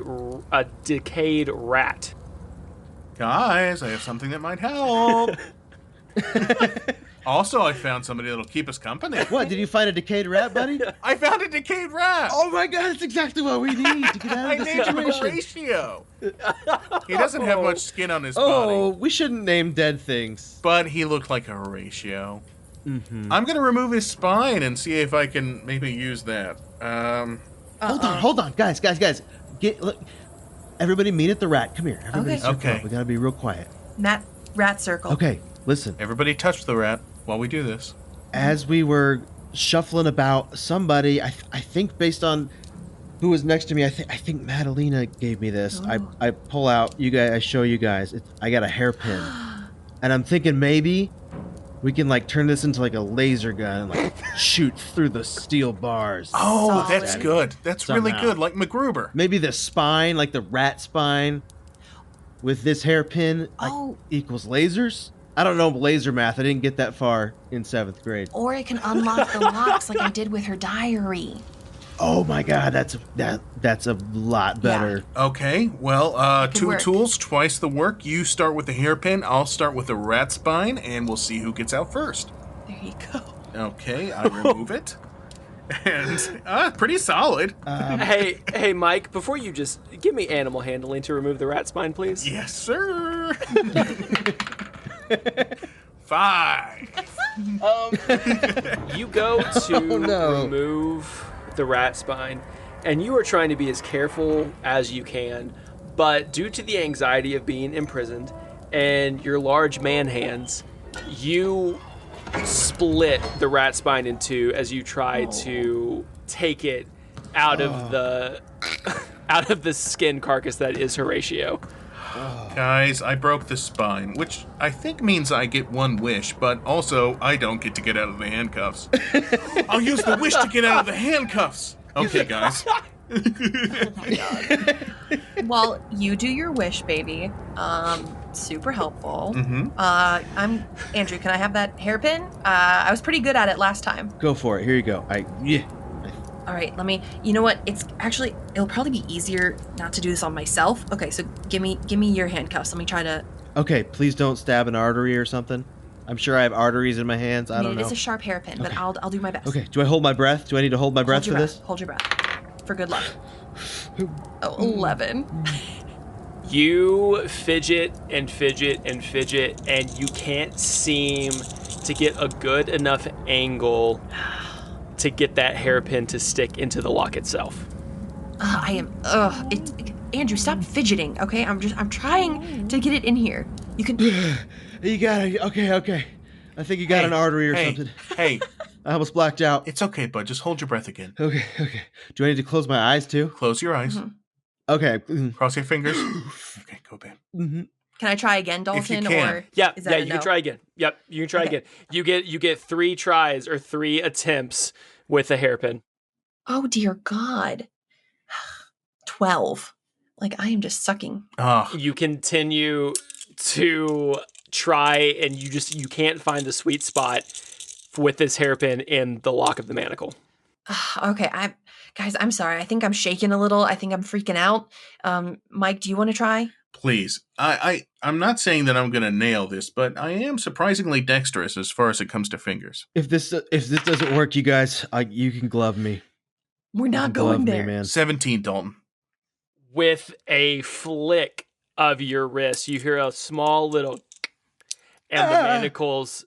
Speaker 2: a decayed rat.
Speaker 3: Guys, I have something that might help. Also, I found somebody that'll keep us company.
Speaker 5: What? Did you find a decayed rat, buddy?
Speaker 3: I found a decayed rat.
Speaker 5: Oh my God! That's exactly what we need to get out
Speaker 3: I
Speaker 5: of this
Speaker 3: named him
Speaker 5: situation.
Speaker 3: Horatio. He doesn't have much skin on his
Speaker 5: Oh,
Speaker 3: body,
Speaker 5: we shouldn't name dead things.
Speaker 3: but he looked like a Horatio.
Speaker 5: Mm-hmm.
Speaker 3: I'm gonna remove his spine and see if I can maybe use that.
Speaker 5: Hold on, guys. Look, everybody meet at the rat. Come here. Everybody
Speaker 6: Okay.
Speaker 5: circle
Speaker 3: Okay.
Speaker 5: up. We gotta be real quiet.
Speaker 6: Rat circle.
Speaker 5: Okay, listen.
Speaker 3: Everybody touch the rat while we do this.
Speaker 5: As we were shuffling about, somebody, I think based on who was next to me, I think Madalena gave me this.
Speaker 6: Oh.
Speaker 5: I pull out, you guys, I show you guys. I got a hairpin, and I'm thinking maybe we can like turn this into like a laser gun and like shoot through the steel bars.
Speaker 3: Oh,
Speaker 6: Solid.
Speaker 3: that's good. That's really
Speaker 5: Somehow.
Speaker 3: good, like MacGruber.
Speaker 5: Maybe the spine, like the rat spine, with this hairpin, like,
Speaker 6: Oh.
Speaker 5: equals lasers. I don't know laser math. I didn't get that far in 7th grade.
Speaker 6: Or it can unlock the locks like I did with her diary.
Speaker 5: Oh my God, that's a lot better.
Speaker 3: Okay, well,
Speaker 6: could
Speaker 3: 2
Speaker 6: work.
Speaker 3: tools, twice the work. You start with the hairpin, I'll start with the rat spine, and we'll see who gets out first.
Speaker 6: There you go.
Speaker 3: Okay, I remove it. And, pretty solid.
Speaker 2: Hey, Mike, before you just give me animal handling to remove the rat spine, please.
Speaker 3: Yes, sir. 5.
Speaker 2: You go to
Speaker 5: Oh, no.
Speaker 2: remove the rat spine, and you are trying to be as careful as you can, but due to the anxiety of being imprisoned and your large man hands, you split the rat spine in two as you try to take it out of the skin carcass that is Horatio.
Speaker 3: Guys, I broke the spine, which I think means I get one wish, but also I don't get to get out of the handcuffs. I'll use the wish to get out of the handcuffs. Okay, guys.
Speaker 6: Oh my god. Well, you do your wish, baby. Super helpful. I'm Andrew. Can I have that hairpin? I was pretty good at it last time.
Speaker 5: Go for it. Here you go.
Speaker 6: All right, let me. You know what? It'll probably be easier not to do this on myself. Okay, so give me your handcuffs. Let me try to.
Speaker 5: Okay, please don't stab an artery or something. I'm sure I have arteries in my hands. I don't know.
Speaker 6: It is a sharp hairpin, but I'll do my best.
Speaker 5: Okay, do I hold my breath? Do I need to hold my breath for this?
Speaker 6: Hold your breath. For good luck. Oh, 11.
Speaker 2: You fidget and fidget and fidget, and you can't seem to get a good enough angle to get that hairpin to stick into the lock itself.
Speaker 6: Andrew, stop fidgeting, okay? I'm trying to get it in here. You can.
Speaker 5: You got it. Okay. I think you got an artery or something.
Speaker 3: Hey.
Speaker 5: I almost blacked out.
Speaker 3: It's okay, bud. Just hold your breath again.
Speaker 5: Okay. Do I need to close my eyes too?
Speaker 3: Close your eyes.
Speaker 5: Okay.
Speaker 3: Cross your fingers. Okay, go, babe.
Speaker 6: Can I try again, Dalton?
Speaker 3: If you can.
Speaker 6: Or
Speaker 2: Yeah,
Speaker 6: is that
Speaker 2: you can try again. Yep, you can try again. You get 3 tries or 3 attempts with a hairpin.
Speaker 6: Oh dear God. 12. Like I am just sucking.
Speaker 2: You continue to try, and you can't find the sweet spot with this hairpin in the lock of the manacle.
Speaker 6: Okay, I'm sorry. I think I'm shaking a little. I think I'm freaking out. Mike, do you want to try?
Speaker 3: Please. I'm not saying that I'm going to nail this, but I am surprisingly dexterous as far as it comes to fingers.
Speaker 5: If this doesn't work, you guys, you can glove me.
Speaker 6: We're not going there.
Speaker 5: Me, man.
Speaker 3: 17, Dalton.
Speaker 2: With a flick of your wrist, you hear a small little and the manacles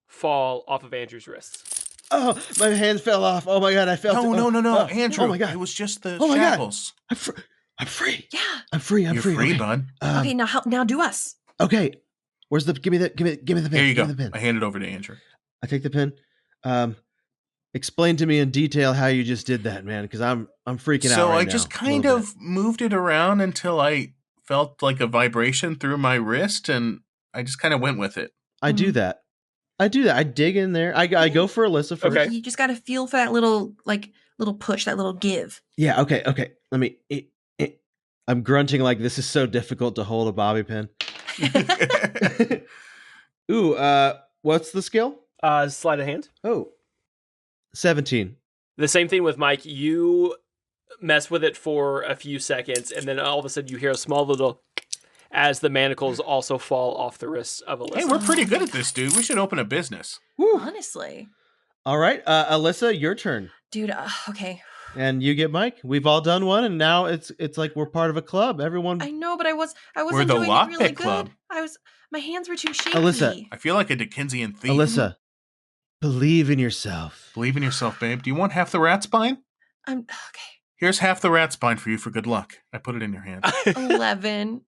Speaker 2: fall off of Andrew's wrists.
Speaker 5: Oh, my hands fell off. Oh my God, I felt
Speaker 3: No, Andrew.
Speaker 5: Oh my God.
Speaker 3: It was just the
Speaker 5: my
Speaker 3: shackles.
Speaker 5: God. I'm free.
Speaker 6: Yeah.
Speaker 5: I'm free.
Speaker 3: You're free, bud.
Speaker 6: Okay, now do us.
Speaker 5: Okay. Where's the give me the pin.
Speaker 3: Here you go.
Speaker 5: Give me the pin.
Speaker 3: I hand it over to Andrew.
Speaker 5: I take the pin. Explain to me in detail how you just did that, man, because I'm freaking out.
Speaker 3: So
Speaker 5: right
Speaker 3: I
Speaker 5: now,
Speaker 3: just kind of moved it around until I felt like a vibration through my wrist, and I just kind of went with it.
Speaker 5: I do that. I dig in there. I go for Alissa first.
Speaker 2: Okay.
Speaker 6: You just got to feel for that little push, that little give.
Speaker 5: Yeah. Okay. Let me. I'm grunting like this is so difficult to hold a bobby pin. Ooh. What's the skill?
Speaker 2: Sleight of hand.
Speaker 5: Oh. 17.
Speaker 2: The same thing with Mike. You mess with it for a few seconds, and then all of a sudden you hear a small little as the manacles also fall off the wrists of Alissa.
Speaker 3: Hey, we're pretty good at this, dude. We should open a business.
Speaker 6: Honestly.
Speaker 5: All right. Alissa, your turn.
Speaker 6: Dude, okay.
Speaker 5: And you get Mike. We've all done one, and now it's like we're part of a club. Everyone.
Speaker 6: I know, but I wasn't
Speaker 3: We're the
Speaker 6: doing it really
Speaker 3: Lockpick
Speaker 6: good.
Speaker 3: Club.
Speaker 6: My hands were too shaky.
Speaker 5: Alissa.
Speaker 3: I feel like a Dickensian thief.
Speaker 5: Alissa, believe in yourself.
Speaker 3: Believe in yourself, babe. Do you want half the rat spine?
Speaker 6: I'm okay.
Speaker 3: Here's half the rat spine for you for good luck. I put it in your hand.
Speaker 6: 11.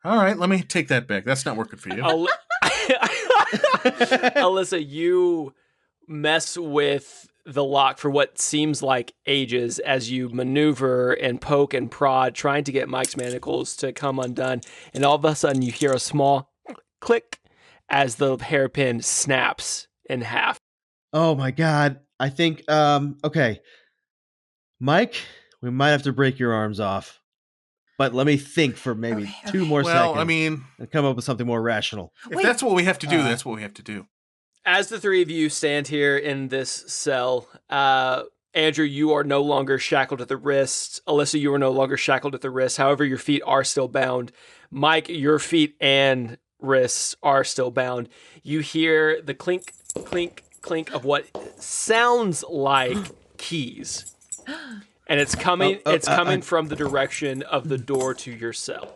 Speaker 3: All right, let me take that back. That's not working for you.
Speaker 2: Alissa, you mess with the lock for what seems like ages as you maneuver and poke and prod, trying to get Mike's manacles to come undone. And all of a sudden you hear a small click as the hairpin snaps in half.
Speaker 5: Oh my God. I think, okay. Mike, we might have to break your arms off. But let me think for maybe 2 more seconds.
Speaker 3: Well, I mean,
Speaker 5: and come up with something more rational.
Speaker 3: If that's what we have to do, that's what we have to do.
Speaker 2: As the 3 of you stand here in this cell, Andrew, you are no longer shackled at the wrists. Alissa, you are no longer shackled at the wrists. However, your feet are still bound. Mike, your feet and wrists are still bound. You hear the clink, clink, clink of what sounds like keys. And it's coming from the direction of the door to your cell.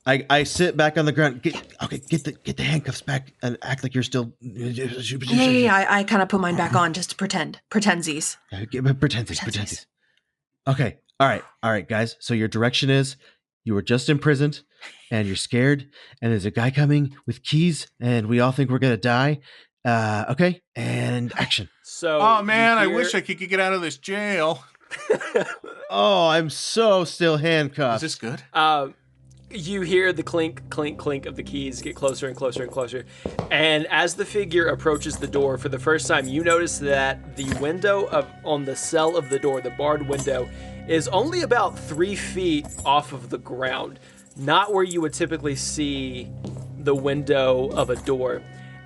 Speaker 5: I sit back on the ground. Get the handcuffs back and act like you're still.
Speaker 6: Yeah. I kind of put mine back on just to pretend. Pretendsies.
Speaker 5: Pretendsies. Okay. All right, guys. So your direction is you were just imprisoned and you're scared and there's a guy coming with keys and we all think we're going to die. Okay. And action.
Speaker 2: So.
Speaker 3: Oh, man, I wish I could get out of this jail.
Speaker 5: Oh, I'm so still handcuffed.
Speaker 3: Is this good?
Speaker 2: You hear the clink, clink, clink of the keys get closer and closer and closer. And as the figure approaches the door for the first time, you notice that the window on the cell of the door, the barred window, is only about 3 feet off of the ground. Not where you would typically see the window of a door.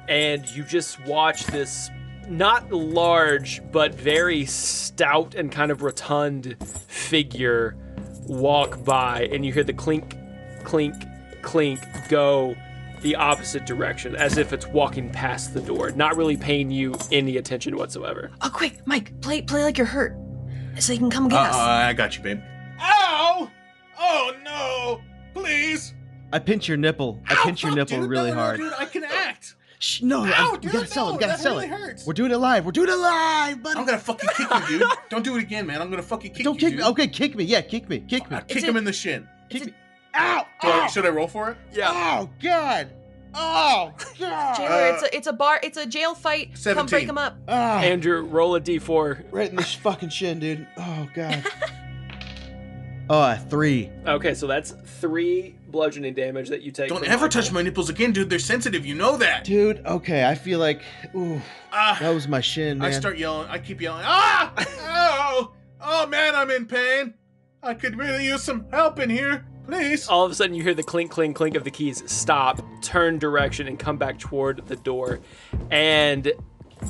Speaker 2: And you just watch this not large, but very stout and kind of rotund figure walk by, and you hear the clink, clink, clink go the opposite direction, as if it's walking past the door, not really paying you any attention whatsoever.
Speaker 6: Oh, quick, Mike, play like you're hurt, so you can come get us.
Speaker 3: I got you, babe. Ow! Oh no! Please!
Speaker 5: I pinch your nipple. I pinch your nipple really hard.
Speaker 3: Dude, I can act.
Speaker 5: Shh, no,
Speaker 3: Ow,
Speaker 5: we gotta sell it. We gotta sell
Speaker 3: really
Speaker 5: it.
Speaker 3: Hurts.
Speaker 5: We're doing it live. We're doing it live, buddy.
Speaker 3: I'm gonna fucking kick you, dude. Don't do it again, man. I'm gonna fucking kick you.
Speaker 5: Don't kick
Speaker 3: dude.
Speaker 5: me. Okay, kick me. Yeah, kick me. Kick me.
Speaker 3: Kick him in the shin.
Speaker 5: Kick me. Ow!
Speaker 3: Should I roll for it?
Speaker 2: Yeah.
Speaker 5: Oh God! Oh God!
Speaker 6: Jailer, it's a jail fight.
Speaker 3: 17.
Speaker 6: Come break him up.
Speaker 5: Ah,
Speaker 2: Andrew, roll a d4.
Speaker 5: right in the fucking shin, dude. Oh God. Oh, 3.
Speaker 2: Okay, so that's 3 bludgeoning damage that you take.
Speaker 3: Don't
Speaker 2: from
Speaker 3: ever
Speaker 2: Michael.
Speaker 3: touch my nipples again, dude. They're sensitive. You know that.
Speaker 5: Dude, okay, I feel like, ooh, that was my shin, man.
Speaker 3: I start yelling. I keep yelling. Ah! Oh! Oh, man, I'm in pain. I could really use some help in here. Please.
Speaker 2: All of a sudden, you hear the clink, clink, clink of the keys stop, turn direction, and come back toward the door. And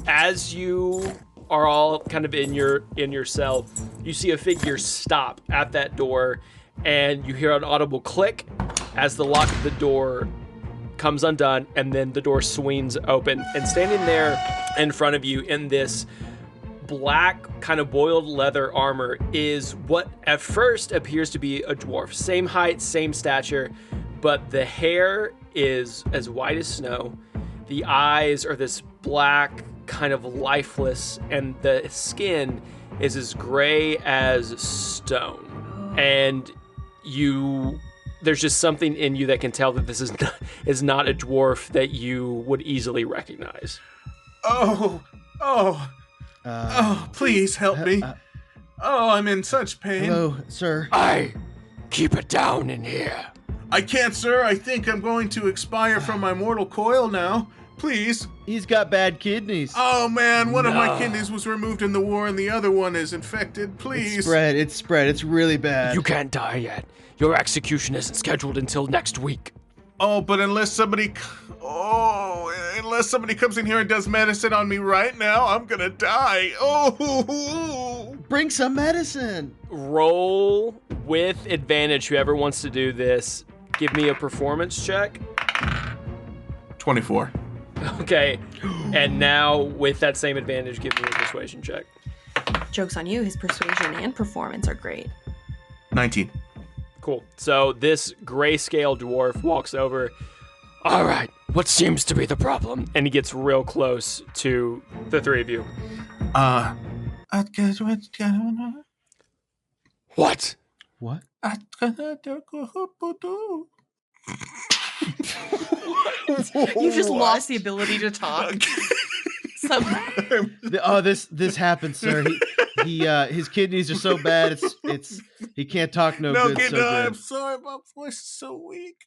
Speaker 2: as you are all kind of in your cell, you see a figure stop at that door, and you hear an audible click as the lock of the door comes undone, and then the door swings open. And standing there in front of you in this black kind of boiled leather armor is what at first appears to be a dwarf. Same height, same stature, but the hair is as white as snow. The eyes are this black, kind of lifeless, and the skin is as gray as stone. And there's just something in you that can tell that this is not a dwarf that you would easily recognize.
Speaker 3: Oh, please help me. Oh, I'm in such pain.
Speaker 5: Hello, sir.
Speaker 2: Keep it down in here.
Speaker 3: I can't, sir. I think I'm going to expire from my mortal coil now. Please.
Speaker 5: He's got bad kidneys.
Speaker 3: Oh, man, one of my kidneys was removed in the war and the other one is infected. Please.
Speaker 5: It's spread. It's really bad.
Speaker 2: You can't die yet. Your execution isn't scheduled until next week.
Speaker 3: Oh, but unless somebody comes in here and does medicine on me right now, I'm gonna die. Oh.
Speaker 5: Bring some medicine.
Speaker 2: Roll with advantage, whoever wants to do this. Give me a performance check.
Speaker 3: 24.
Speaker 2: Okay, and now with that same advantage, give me a persuasion check.
Speaker 6: Joke's on you. His persuasion and performance are great.
Speaker 3: 19.
Speaker 2: Cool. So this grayscale dwarf walks over. All right, what seems to be the problem? And he gets real close to the three of you. What?
Speaker 5: What?
Speaker 6: You just lost the ability to talk.
Speaker 5: This happened, sir. He his kidneys are so bad. It's he can't talk good.
Speaker 3: I'm sorry, my voice is so weak.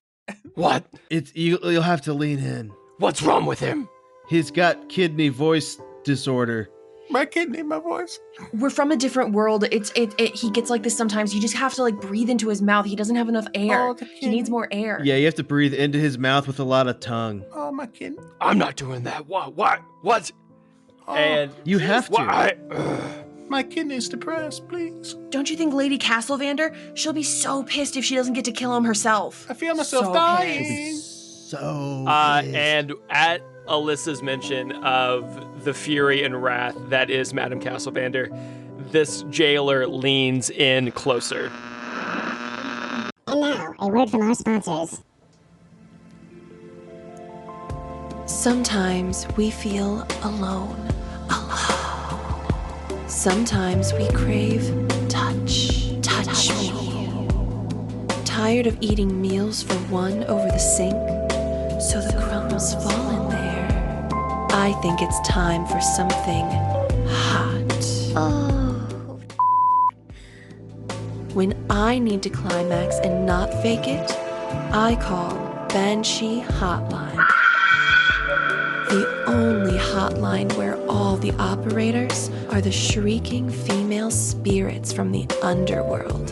Speaker 2: What?
Speaker 5: You'll have to lean in.
Speaker 2: What's wrong with him?
Speaker 5: He's got kidney voice disorder.
Speaker 3: My kidney, my voice.
Speaker 6: We're from a different world. He gets like this sometimes. You just have to like breathe into his mouth. He doesn't have enough air. He needs more air.
Speaker 5: Yeah, you have to breathe into his mouth with a lot of tongue.
Speaker 3: Oh, my kidney.
Speaker 2: I'm not doing that. What?
Speaker 3: Oh,
Speaker 2: And
Speaker 5: you have to.
Speaker 3: My kidney's depressed, please.
Speaker 6: Don't you think Lady Castlemander? She'll be so pissed if she doesn't get to kill him herself.
Speaker 3: I feel myself
Speaker 6: So
Speaker 3: dying.
Speaker 5: So
Speaker 2: and at Alyssa's mention of the fury and wrath that is Madame Castlemander, this jailer leans in closer.
Speaker 1: And now, a word from our sponsors.
Speaker 7: Sometimes we feel alone. Sometimes we crave touch me. Tired of eating meals for one over the sink, so the crumbs fall in there. I think it's time for something hot. When I need to climax and not fake it, I call Banshee Hotline. The only hotline where all the operators are the shrieking female spirits from the underworld.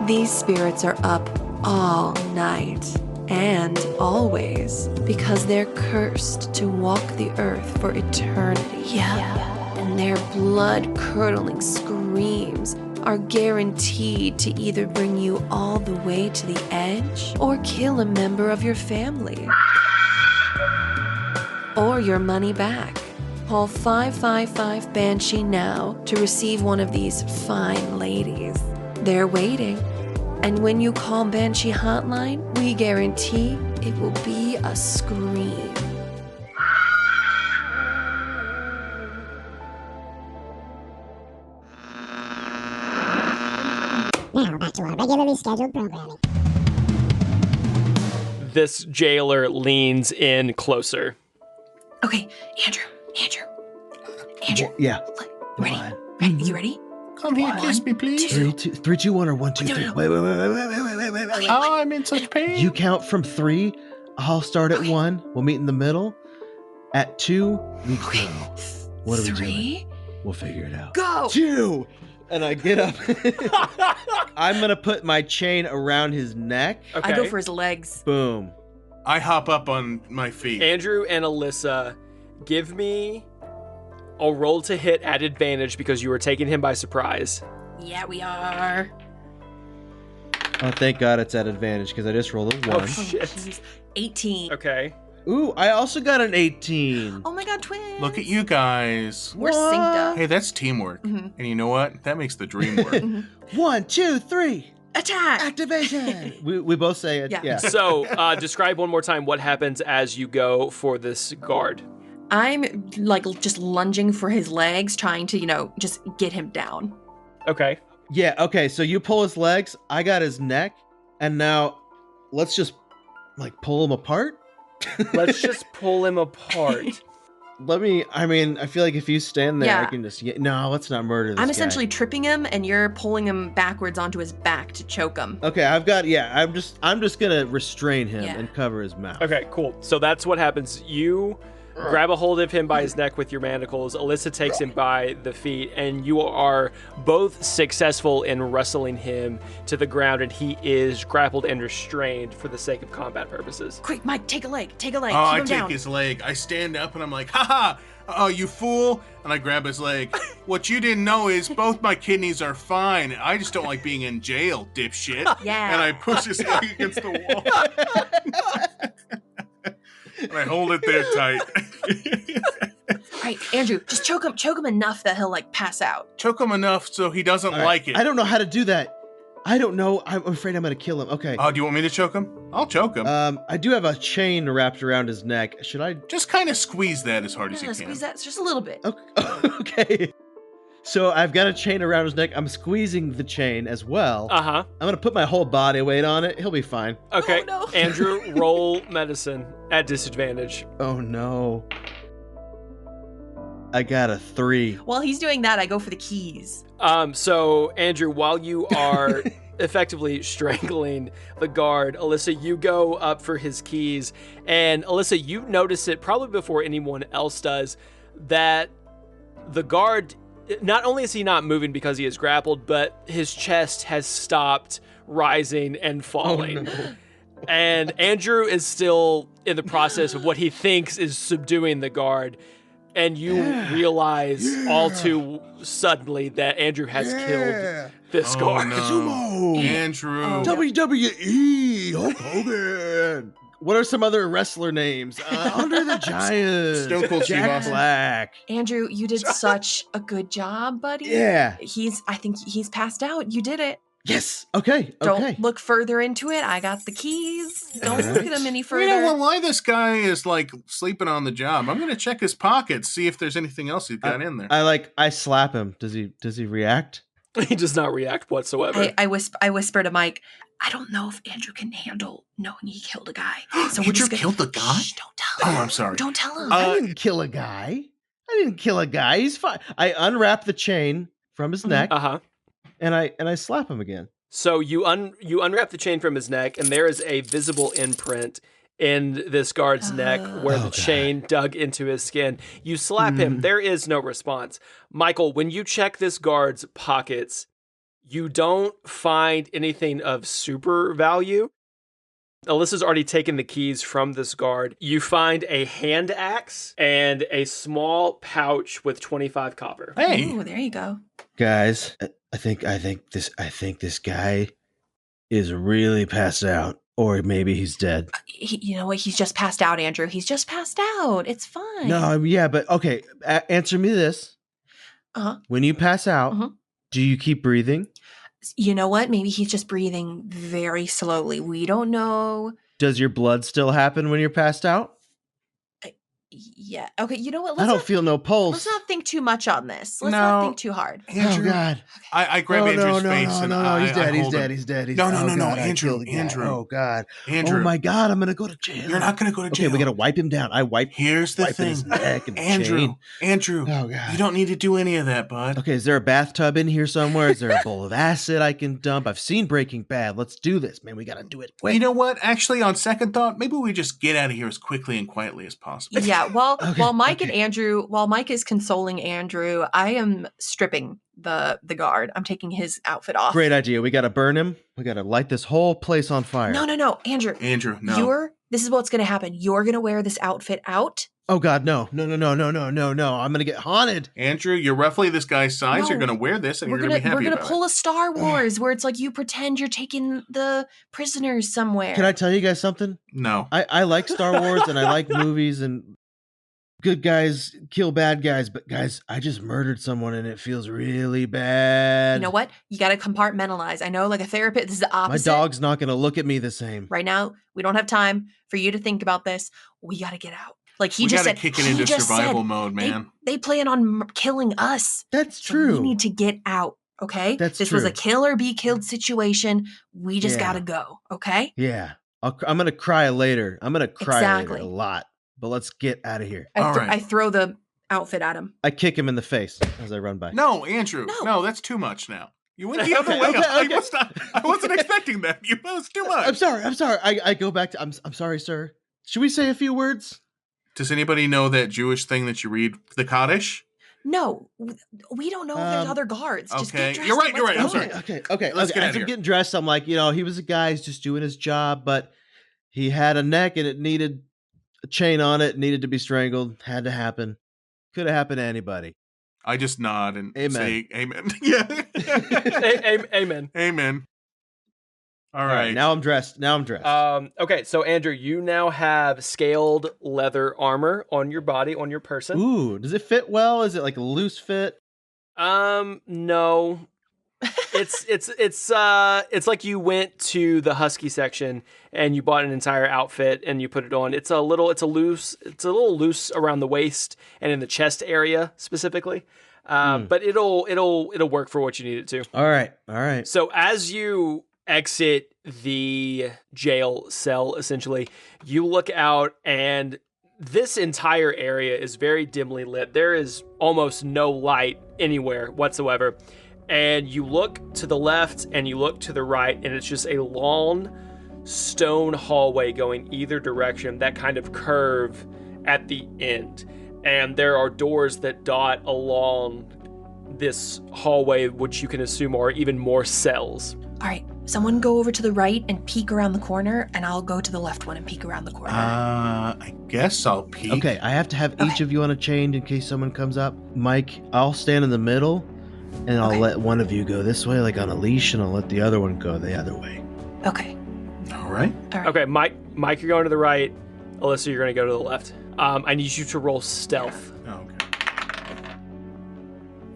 Speaker 7: These spirits are up all night and always because they're cursed to walk the earth for eternity. Yeah. And their blood-curdling screams are guaranteed to either bring you all the way to the edge or kill a member of your family. Or your money back. Call 555 Banshee now to receive one of these fine ladies. They're waiting. And when you call Banshee Hotline, we guarantee it will be a scream.
Speaker 1: Now back to our regularly scheduled programming.
Speaker 2: This jailer leans in closer.
Speaker 6: Okay, Andrew.
Speaker 5: Yeah.
Speaker 6: Ready?
Speaker 5: One.
Speaker 6: Ready? You ready?
Speaker 3: Come here, kiss me, please.
Speaker 5: 3, 2, 3, 2, 1, or 1, 2, 3.
Speaker 6: No.
Speaker 5: Wait.
Speaker 3: Oh, I'm in such pain.
Speaker 5: You count from 3. I'll start at 1. We'll meet in the middle. At 2, we go. What are we doing?
Speaker 6: 3.
Speaker 5: We'll figure it out.
Speaker 6: Go.
Speaker 5: 2. And I get up. I'm going to put my chain around his neck.
Speaker 2: Okay.
Speaker 6: I go for his legs.
Speaker 5: Boom.
Speaker 3: I hop up on my feet.
Speaker 2: Andrew and Alissa, give me a roll to hit at advantage because you were taking him by surprise.
Speaker 6: Yeah, we are.
Speaker 5: Oh, thank God it's at advantage because I just rolled a 1.
Speaker 2: Oh, shit.
Speaker 6: Jeez. 18.
Speaker 2: Okay.
Speaker 5: Ooh, I also got an 18.
Speaker 6: Oh my God, twins.
Speaker 3: Look at you guys.
Speaker 6: We're synced up.
Speaker 3: Hey, that's teamwork.
Speaker 6: Mhm.
Speaker 3: And you know what? That makes the dream work.
Speaker 5: 1, 2, 3.
Speaker 6: Attack.
Speaker 5: Activation. we both say it.
Speaker 6: Yeah.
Speaker 5: Yeah.
Speaker 2: So, describe one more time what happens as you go for this guard.
Speaker 6: I'm like just lunging for his legs, trying to, just get him down.
Speaker 2: Okay.
Speaker 5: Yeah, okay, so you pull his legs, I got his neck, and now let's just pull him apart.
Speaker 2: Let's just pull him apart.
Speaker 5: I feel like if you stand there, I
Speaker 6: Yeah.
Speaker 5: can just no, let's not murder this
Speaker 6: I'm
Speaker 5: guy.
Speaker 6: essentially tripping him, and you're pulling him backwards onto his back to choke him.
Speaker 5: Okay, I'm just gonna restrain him
Speaker 6: Yeah.
Speaker 5: and cover his mouth.
Speaker 2: Okay, cool. So that's what happens. You grab a hold of him by his neck with your manacles. Alissa takes him by the feet, and you are both successful in wrestling him to the ground, and he is grappled and restrained for the sake of combat purposes.
Speaker 6: Quick, Mike, take a leg.
Speaker 3: Oh,
Speaker 6: Keep
Speaker 3: I
Speaker 6: him
Speaker 3: take
Speaker 6: down.
Speaker 3: his leg. I stand up and I'm like, haha, oh, you fool. And I grab his leg. What you didn't know is both my kidneys are fine. I just don't like being in jail, dipshit.
Speaker 6: Yeah.
Speaker 3: And I push his leg against the wall. And I hold it there tight.
Speaker 6: All right, Andrew, just choke him enough that he'll pass out.
Speaker 3: Choke him enough so he doesn't
Speaker 5: All right,
Speaker 3: like it.
Speaker 5: I don't know how to do that. I don't know. I'm afraid I'm gonna kill him. Okay.
Speaker 3: Oh, do you want me to choke him? I'll choke him.
Speaker 5: I do have a chain wrapped around his neck. Should I?
Speaker 3: Just kind of squeeze that as hard as you can.
Speaker 6: Squeeze that just a little bit.
Speaker 5: Okay. So I've got a chain around his neck. I'm squeezing the chain as well.
Speaker 2: Uh-huh.
Speaker 5: I'm gonna put my whole body weight on it. He'll be fine.
Speaker 2: Okay.
Speaker 6: Oh, no.
Speaker 2: Andrew, roll medicine at disadvantage.
Speaker 5: Oh no. I got a 3.
Speaker 6: While he's doing that, I go for the keys.
Speaker 2: So, Andrew, while you are effectively strangling the guard, Alissa, you go up for his keys. And Alissa, you notice it probably before anyone else does, that the guard, not only is he not moving because he is grappled, but his chest has stopped rising and falling.
Speaker 5: Oh, no.
Speaker 2: And Andrew is still in the process of what he thinks is subduing the guard. And you realize all too suddenly that Andrew has killed this guard.
Speaker 3: No. Andrew.
Speaker 5: WWE Hulk Hogan. What are some other wrestler names? Andre the Giant.
Speaker 3: Stone Cold Steve
Speaker 5: Jack
Speaker 3: Austin.
Speaker 5: Black.
Speaker 6: Andrew, you did such a good job, buddy.
Speaker 5: Yeah.
Speaker 6: I think he's passed out. You did it.
Speaker 5: Yes. Okay.
Speaker 6: Don't look further into it. I got the keys. Don't look at him any
Speaker 3: We
Speaker 6: further.
Speaker 3: don't know why this guy is sleeping on the job. I'm gonna check his pockets, see if there's anything else he's got in there.
Speaker 5: I slap him. Does he react?
Speaker 2: He does not react whatsoever.
Speaker 6: I whisper to Mike, I don't know if Andrew can handle knowing he killed a guy. So we're
Speaker 3: Andrew
Speaker 6: just gonna,
Speaker 3: killed the guy?
Speaker 6: Shh, don't tell him.
Speaker 3: Oh, I'm sorry.
Speaker 6: Don't tell him.
Speaker 5: I didn't kill a guy. He's fine. I unwrap the chain from his neck
Speaker 2: Uh-huh.
Speaker 5: and I slap him again.
Speaker 2: So you unwrap the chain from his neck, and there is a visible imprint in this guard's neck where the chain dug into his skin. You slap him. There is no response. Michael, when you check this guard's pockets, you don't find anything of super value. Alyssa's already taken the keys from this guard. You find a hand axe and a small pouch with 25 copper.
Speaker 3: Hey,
Speaker 6: Ooh, there you go.
Speaker 5: Guys, I think this guy is really passed out, or maybe he's dead.
Speaker 6: You know what? He's just passed out, Andrew. He's just passed out. It's fine.
Speaker 5: No, yeah, but okay. Answer me this: when you pass out, do you keep breathing?
Speaker 6: You know what? Maybe he's just breathing very slowly. We don't know.
Speaker 5: Does your blood still happen when you're passed out?
Speaker 6: Yeah. Okay. You know what?
Speaker 5: I don't feel no pulse.
Speaker 6: Let's not think too much on this. Let's not think too hard.
Speaker 3: Andrew.
Speaker 5: Oh God!
Speaker 3: I grab Andrew's face and
Speaker 5: no, he's dead. He's dead.
Speaker 3: him.
Speaker 5: He's dead.
Speaker 3: No,
Speaker 5: God,
Speaker 3: Andrew.
Speaker 5: Oh God!
Speaker 3: Andrew.
Speaker 5: Oh my God! I'm gonna go to jail.
Speaker 3: You're not gonna go to jail.
Speaker 5: Okay, we gotta wipe him down.
Speaker 3: Here's the thing,
Speaker 5: his neck and
Speaker 3: Andrew.
Speaker 5: Oh God!
Speaker 3: You don't need to do any of that, bud.
Speaker 5: Okay, is there a bathtub in here somewhere? Is there a bowl of acid I can dump? I've seen Breaking Bad. Let's do this, man. We gotta do it quick.
Speaker 3: You know what? Actually, on second thought, maybe we just get out of here as quickly and quietly as possible.
Speaker 6: Yeah. While Mike is consoling Andrew, I am stripping the guard. I'm taking his outfit off.
Speaker 5: Great idea. We gotta burn him. We gotta light this whole place on fire.
Speaker 6: No, Andrew.
Speaker 3: Andrew, no.
Speaker 6: This is what's gonna happen. You're gonna wear this outfit out.
Speaker 5: Oh God, no. I'm gonna get haunted.
Speaker 3: Andrew, you're roughly this guy's size.
Speaker 6: No.
Speaker 3: You're gonna wear this and you're gonna be happy
Speaker 6: We're gonna
Speaker 3: about
Speaker 6: pull
Speaker 3: it.
Speaker 6: a Star Wars where it's like you pretend you're taking the prisoners somewhere.
Speaker 5: Can I tell you guys something?
Speaker 3: No.
Speaker 5: I like Star Wars and I like movies and good guys kill bad guys, but guys, I just murdered someone and it feels really bad.
Speaker 6: You know what? You got to compartmentalize. I know, like a therapist, this is the
Speaker 5: My
Speaker 6: opposite.
Speaker 5: dog's not going to look at me the same.
Speaker 6: Right now, we don't have time for you to think about this. We got to get out. Like
Speaker 3: we gotta kick it into survival mode, man.
Speaker 6: They plan on killing us.
Speaker 5: That's
Speaker 6: So
Speaker 5: true.
Speaker 6: we need to get out. Okay.
Speaker 5: That's
Speaker 6: this
Speaker 5: true.
Speaker 6: was a kill or be killed situation. We just got to go. Okay.
Speaker 5: Yeah. I'm going to cry later. I'm going to cry
Speaker 6: Exactly.
Speaker 5: later a lot. But let's get out of here.
Speaker 6: I throw the outfit at him.
Speaker 5: I kick him in the face as I run by.
Speaker 3: No, Andrew. No, that's too much now. You went the other way. I wasn't expecting that. That was too much.
Speaker 5: I'm sorry. I go back to I'm sorry, sir. Should we say a few words?
Speaker 3: Does anybody know that Jewish thing that you read, the Kaddish?
Speaker 6: No, we don't know if there's other guards. Just get dressed.
Speaker 3: You're right.
Speaker 6: Let's
Speaker 3: I'm
Speaker 6: go.
Speaker 3: sorry.
Speaker 5: Okay.
Speaker 3: Let's get out of
Speaker 5: As I'm
Speaker 3: here.
Speaker 5: getting dressed, I'm like, he was a guy who's just doing his job, but he had a neck and it needed a chain on it, needed to be strangled, had to happen. Could have happened to anybody.
Speaker 3: I just nod and say amen.
Speaker 2: Amen.
Speaker 3: Amen. All right.
Speaker 5: Now I'm dressed.
Speaker 2: Okay, so Andrew, you now have scaled leather armor on your body, on your person.
Speaker 5: Ooh, does it fit well? Is it like a loose fit?
Speaker 2: No. It's like you went to the husky section and you bought an entire outfit and you put it on. It's a little loose around the waist and in the chest area specifically. But it'll work for what you need it to.
Speaker 5: All right.
Speaker 2: So as you exit the jail cell, essentially, you look out and this entire area is very dimly lit. There is almost no light anywhere whatsoever. And you look to the left and you look to the right, and it's just a long stone hallway going either direction that kind of curve at the end. And there are doors that dot along this hallway, which you can assume are even more cells.
Speaker 6: All right, someone go over to the right and peek around the corner, and I'll go to the left one and peek around the corner.
Speaker 3: I guess I'll peek.
Speaker 5: Okay, I have to have each of you on a chain in case someone comes up. Mike, I'll stand in the middle, and I'll let one of you go this way, like on a leash, and I'll let the other one go the other way.
Speaker 6: Okay.
Speaker 3: All right.
Speaker 2: Okay, Mike, you're going to the right. Alissa, you're going to go to the left. I need you to roll stealth.
Speaker 3: Oh,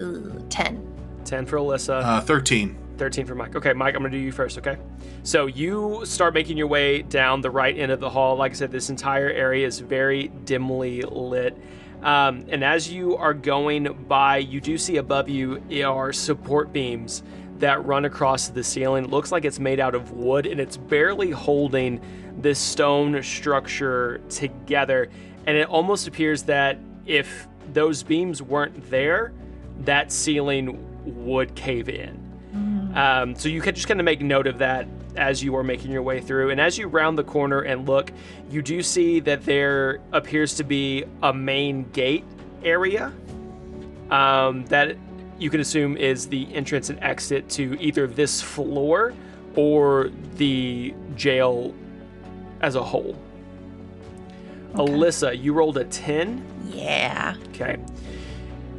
Speaker 3: okay.
Speaker 6: 10.
Speaker 2: 10 for Alissa.
Speaker 3: 13.
Speaker 2: 13 for Mike. Okay, Mike, I'm going to do you first, okay? So you start making your way down the right end of the hall. Like I said, this entire area is very dimly lit. And as you are going by, you do see above you are support beams that run across the ceiling. It looks like it's made out of wood, and it's barely holding this stone structure together. And it almost appears that if those beams weren't there, that ceiling would cave in. So you can just kind of make note of that as you are making your way through. And as you round the corner and look, you do see that there appears to be a main gate area that you can assume is the entrance and exit to either this floor or the jail as a whole. Okay. Alissa, you rolled a 10.
Speaker 6: Yeah.
Speaker 2: Okay.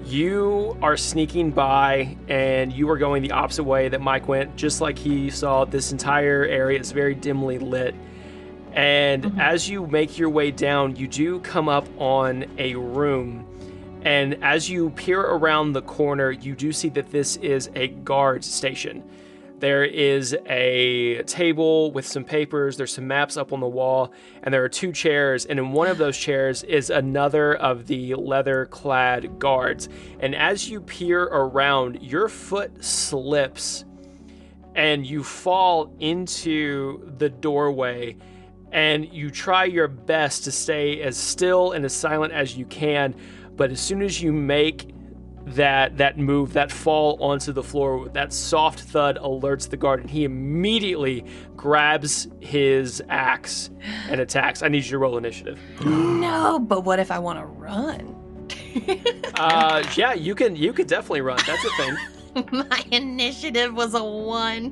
Speaker 2: You are sneaking by, and you are going the opposite way that Mike went, just like he saw. This entire area is very dimly lit. And as you make your way down, you do come up on a room. And as you peer around the corner, you do see that this is a guard station. There is a table with some papers, there's some maps up on the wall, and there are 2 chairs, and in one of those chairs is another of the leather-clad guards. And as you peer around, your foot slips, and you fall into the doorway, and you try your best to stay as still and as silent as you can, but as soon as you make that move, that fall onto the floor, that soft thud alerts the guard, and he immediately grabs his axe and attacks. I need you to roll initiative.
Speaker 6: No, but what if I want to run?
Speaker 2: Yeah, you could definitely run. That's a thing.
Speaker 6: My initiative was a 1.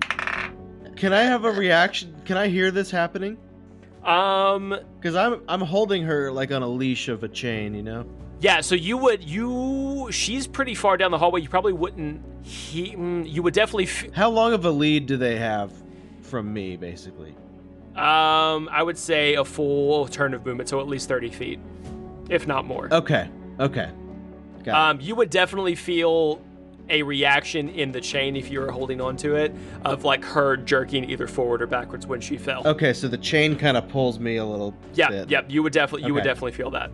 Speaker 5: Can I have a reaction? Can I hear this happening? Because I'm holding her like on a leash of a chain, you know?
Speaker 2: Yeah, so she's pretty far down the hallway. You probably wouldn't, you would definitely...
Speaker 5: How long of a lead do they have from me, basically?
Speaker 2: I would say a full turn of movement, so at least 30 feet, if not more.
Speaker 5: Okay. Got it.
Speaker 2: You would definitely feel a reaction in the chain if you were holding on to it, of like her jerking either forward or backwards when she fell.
Speaker 5: Okay, so the chain kind of pulls me a little bit.
Speaker 2: Yep, you would definitely feel that.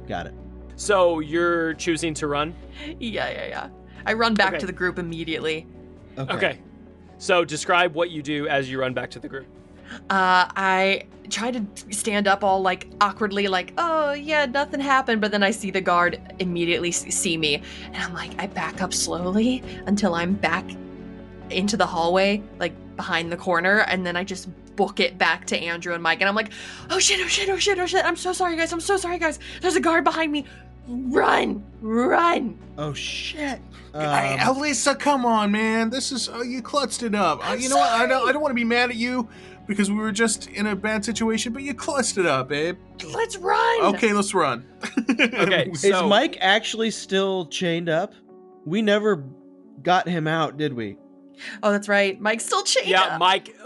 Speaker 5: Got it.
Speaker 2: So you're choosing to run?
Speaker 6: Yeah. I run back to the group immediately.
Speaker 2: Okay. So describe what you do as you run back to the group.
Speaker 6: I try to stand up all like awkwardly, like, oh yeah, nothing happened. But then I see the guard immediately see me, and I'm like, I back up slowly until I'm back into the hallway, like behind the corner, and then I just book it back to Andrew and Mike, and I'm like, oh shit, I'm so sorry guys, there's a guard behind me, run.
Speaker 5: Oh shit.
Speaker 3: Hey, Alissa, come on, man, this is you clutched it up. You know what, I don't want to be mad at you because we were just in a bad situation, but you clutched it up, babe.
Speaker 6: Let's run.
Speaker 3: Okay, let's run.
Speaker 2: Okay,
Speaker 5: Is
Speaker 2: so
Speaker 5: Mike actually still chained up? We never got him out, did we?
Speaker 6: Oh, that's right. Mike's still chained up.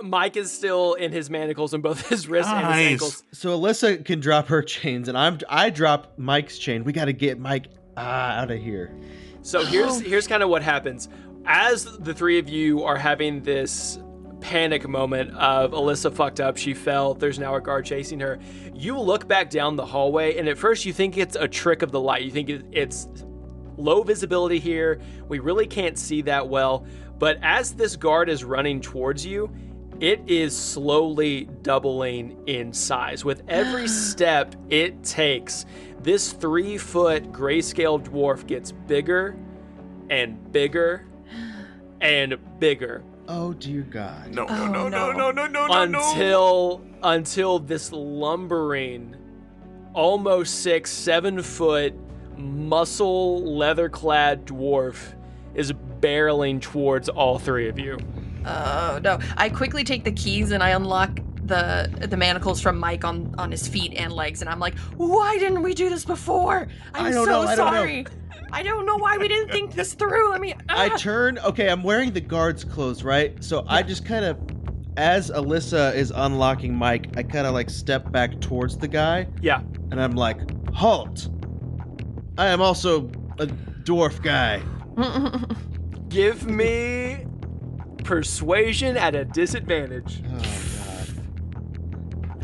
Speaker 2: Mike is still in his manacles on both his wrists and his ankles.
Speaker 5: So Alissa can drop her chains, and I drop Mike's chain. We got to get Mike out of here.
Speaker 2: So here's kind of what happens. As the 3 of you are having this panic moment of Alissa fucked up, she fell, there's now a guard chasing her, you look back down the hallway, and at first you think it's a trick of the light. You think it's low visibility here. We really can't see that well. But as this guard is running towards you, it is slowly doubling in size. With every step it takes, this 3-foot grayscale dwarf gets bigger and bigger and bigger.
Speaker 5: Oh dear God.
Speaker 3: No.
Speaker 2: Until this lumbering, almost 6-7 foot muscle leather-clad dwarf is barreling towards all 3 of you.
Speaker 6: Oh no. I quickly take the keys and I unlock the manacles from Mike on his feet and legs, and I'm like, why didn't we do this before? I'm so sorry. I don't know why we didn't think this through.
Speaker 5: I turn. Okay, I'm wearing the guard's clothes, right? So I just kind of, as Alissa is unlocking Mike, I kind of like step back towards the guy.
Speaker 2: Yeah.
Speaker 5: And I'm like, halt. I am also a dwarf guy.
Speaker 2: Give me persuasion at a disadvantage.
Speaker 5: Oh,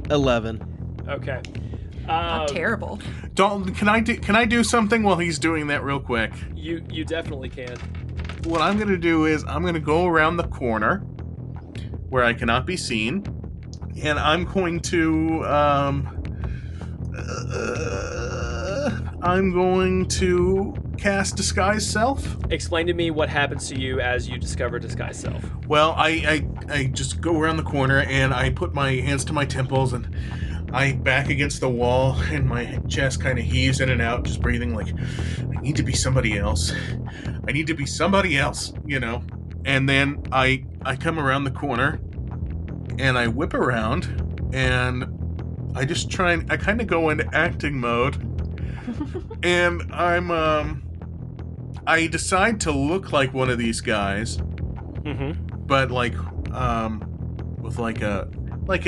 Speaker 5: God. 11.
Speaker 2: Okay.
Speaker 6: Not terrible.
Speaker 3: Dalton, can I do something while he's doing that real quick?
Speaker 2: You definitely can.
Speaker 3: What I'm going to do is I'm going to go around the corner where I cannot be seen, and I'm going to I'm going to cast Disguise Self.
Speaker 2: Explain to me what happens to you as you discover Disguise Self.
Speaker 3: Well, I just go around the corner and I put my hands to my temples and I back against the wall and my chest kind of heaves in and out, just breathing like, I need to be somebody else. I need to be somebody else, you know. And then I come around the corner and I whip around and I just try and I kind of go into acting mode. And I decide to look like one of these guys. Mm-hmm. But like with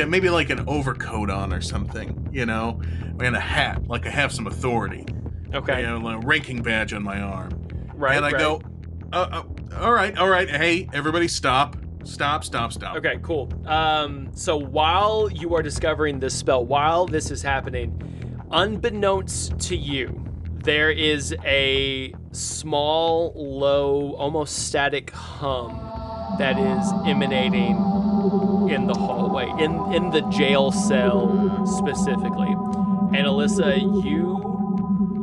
Speaker 3: maybe like an overcoat on or something, you know, and a hat, like I have some authority.
Speaker 2: Okay.
Speaker 3: You know, a ranking badge on my arm.
Speaker 2: Right.
Speaker 3: And I go, all right. Hey, everybody, stop.
Speaker 2: Okay, cool. So while you are discovering this spell, while this is happening, unbeknownst to you, there is a small, low, almost static hum that is emanating in the hallway, in the jail cell specifically. And Alissa, you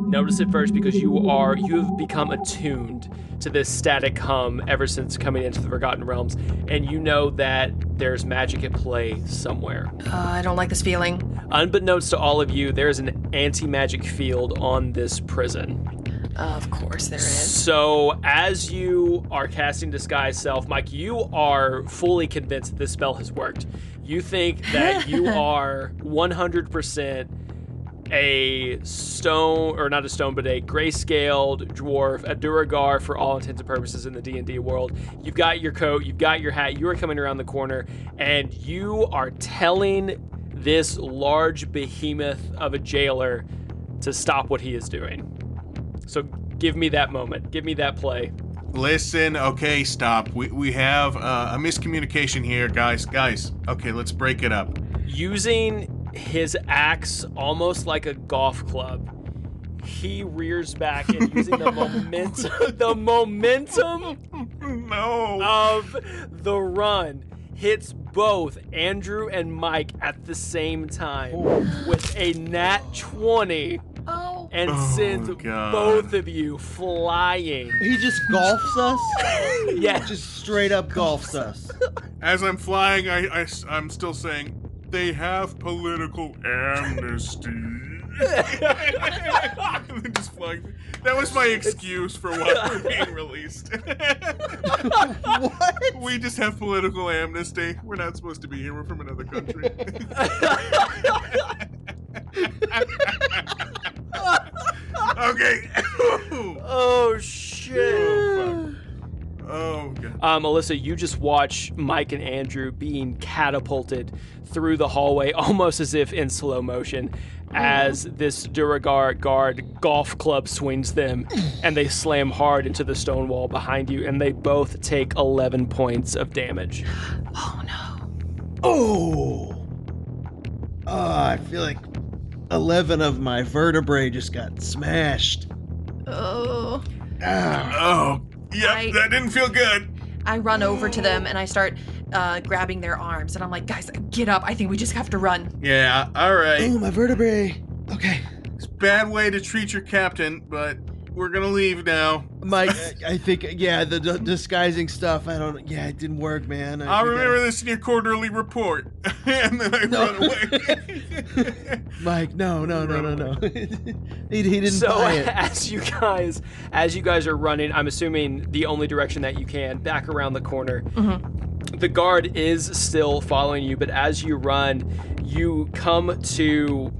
Speaker 2: notice it first because you have become attuned to this static hum ever since coming into the Forgotten Realms, and you know that there's magic at play somewhere.
Speaker 6: I don't like this feeling.
Speaker 2: Unbeknownst to all of you, there's an anti-magic field on this prison.
Speaker 6: Of course there is.
Speaker 2: So as you are casting Disguise Self, Mike, you are fully convinced that this spell has worked. You think that you are 100% a stone, or not a stone, but a grayscaled dwarf, a Duragar for all intents and purposes in the D&D world. You've got your coat, you've got your hat, you are coming around the corner, and you are telling this large behemoth of a jailer to stop what he is doing. So give me that moment. Give me that play.
Speaker 3: Listen, okay, stop. We have a miscommunication here, guys. Okay, let's break it up.
Speaker 2: Using his axe almost like a golf club, he rears back and using the momentum of the run hits both Andrew and Mike at the same time with a nat 20 and sends both of you flying.
Speaker 5: He just golfs us?
Speaker 2: Yeah.
Speaker 5: Just straight up golfs us.
Speaker 3: As I'm flying, I'm still saying, they have political amnesty. Just flying. That was my excuse for why we're being released.
Speaker 5: What?
Speaker 3: We just have political amnesty. We're not supposed to be here. We're from another country. Okay.
Speaker 2: Oh, shit.
Speaker 3: Oh, God.
Speaker 2: Alissa, you just watch Mike and Andrew being catapulted through the hallway, almost as if in slow motion, as this Duragar guard golf club swings them, and they slam hard into the stone wall behind you, and they both take 11 points of damage.
Speaker 6: Oh, no.
Speaker 5: Oh, I feel like 11 of my vertebrae just got smashed.
Speaker 6: Oh.
Speaker 3: Oh, yep, that didn't feel good.
Speaker 6: I run over to them and I start grabbing their arms, and I'm like, guys, get up. I think we just have to run.
Speaker 3: Yeah, all right.
Speaker 5: Oh, my vertebrae. Okay.
Speaker 3: It's a bad way to treat your captain, but we're gonna leave now.
Speaker 5: Mike, I think, the disguising stuff, it didn't work, man.
Speaker 3: I'll remember this in your quarterly report. And then I run away.
Speaker 5: Mike, no. he didn't buy it.
Speaker 2: As you guys are running, I'm assuming the only direction that you can, back around the corner. Mm-hmm. The guard is still following you, but as you run, you come to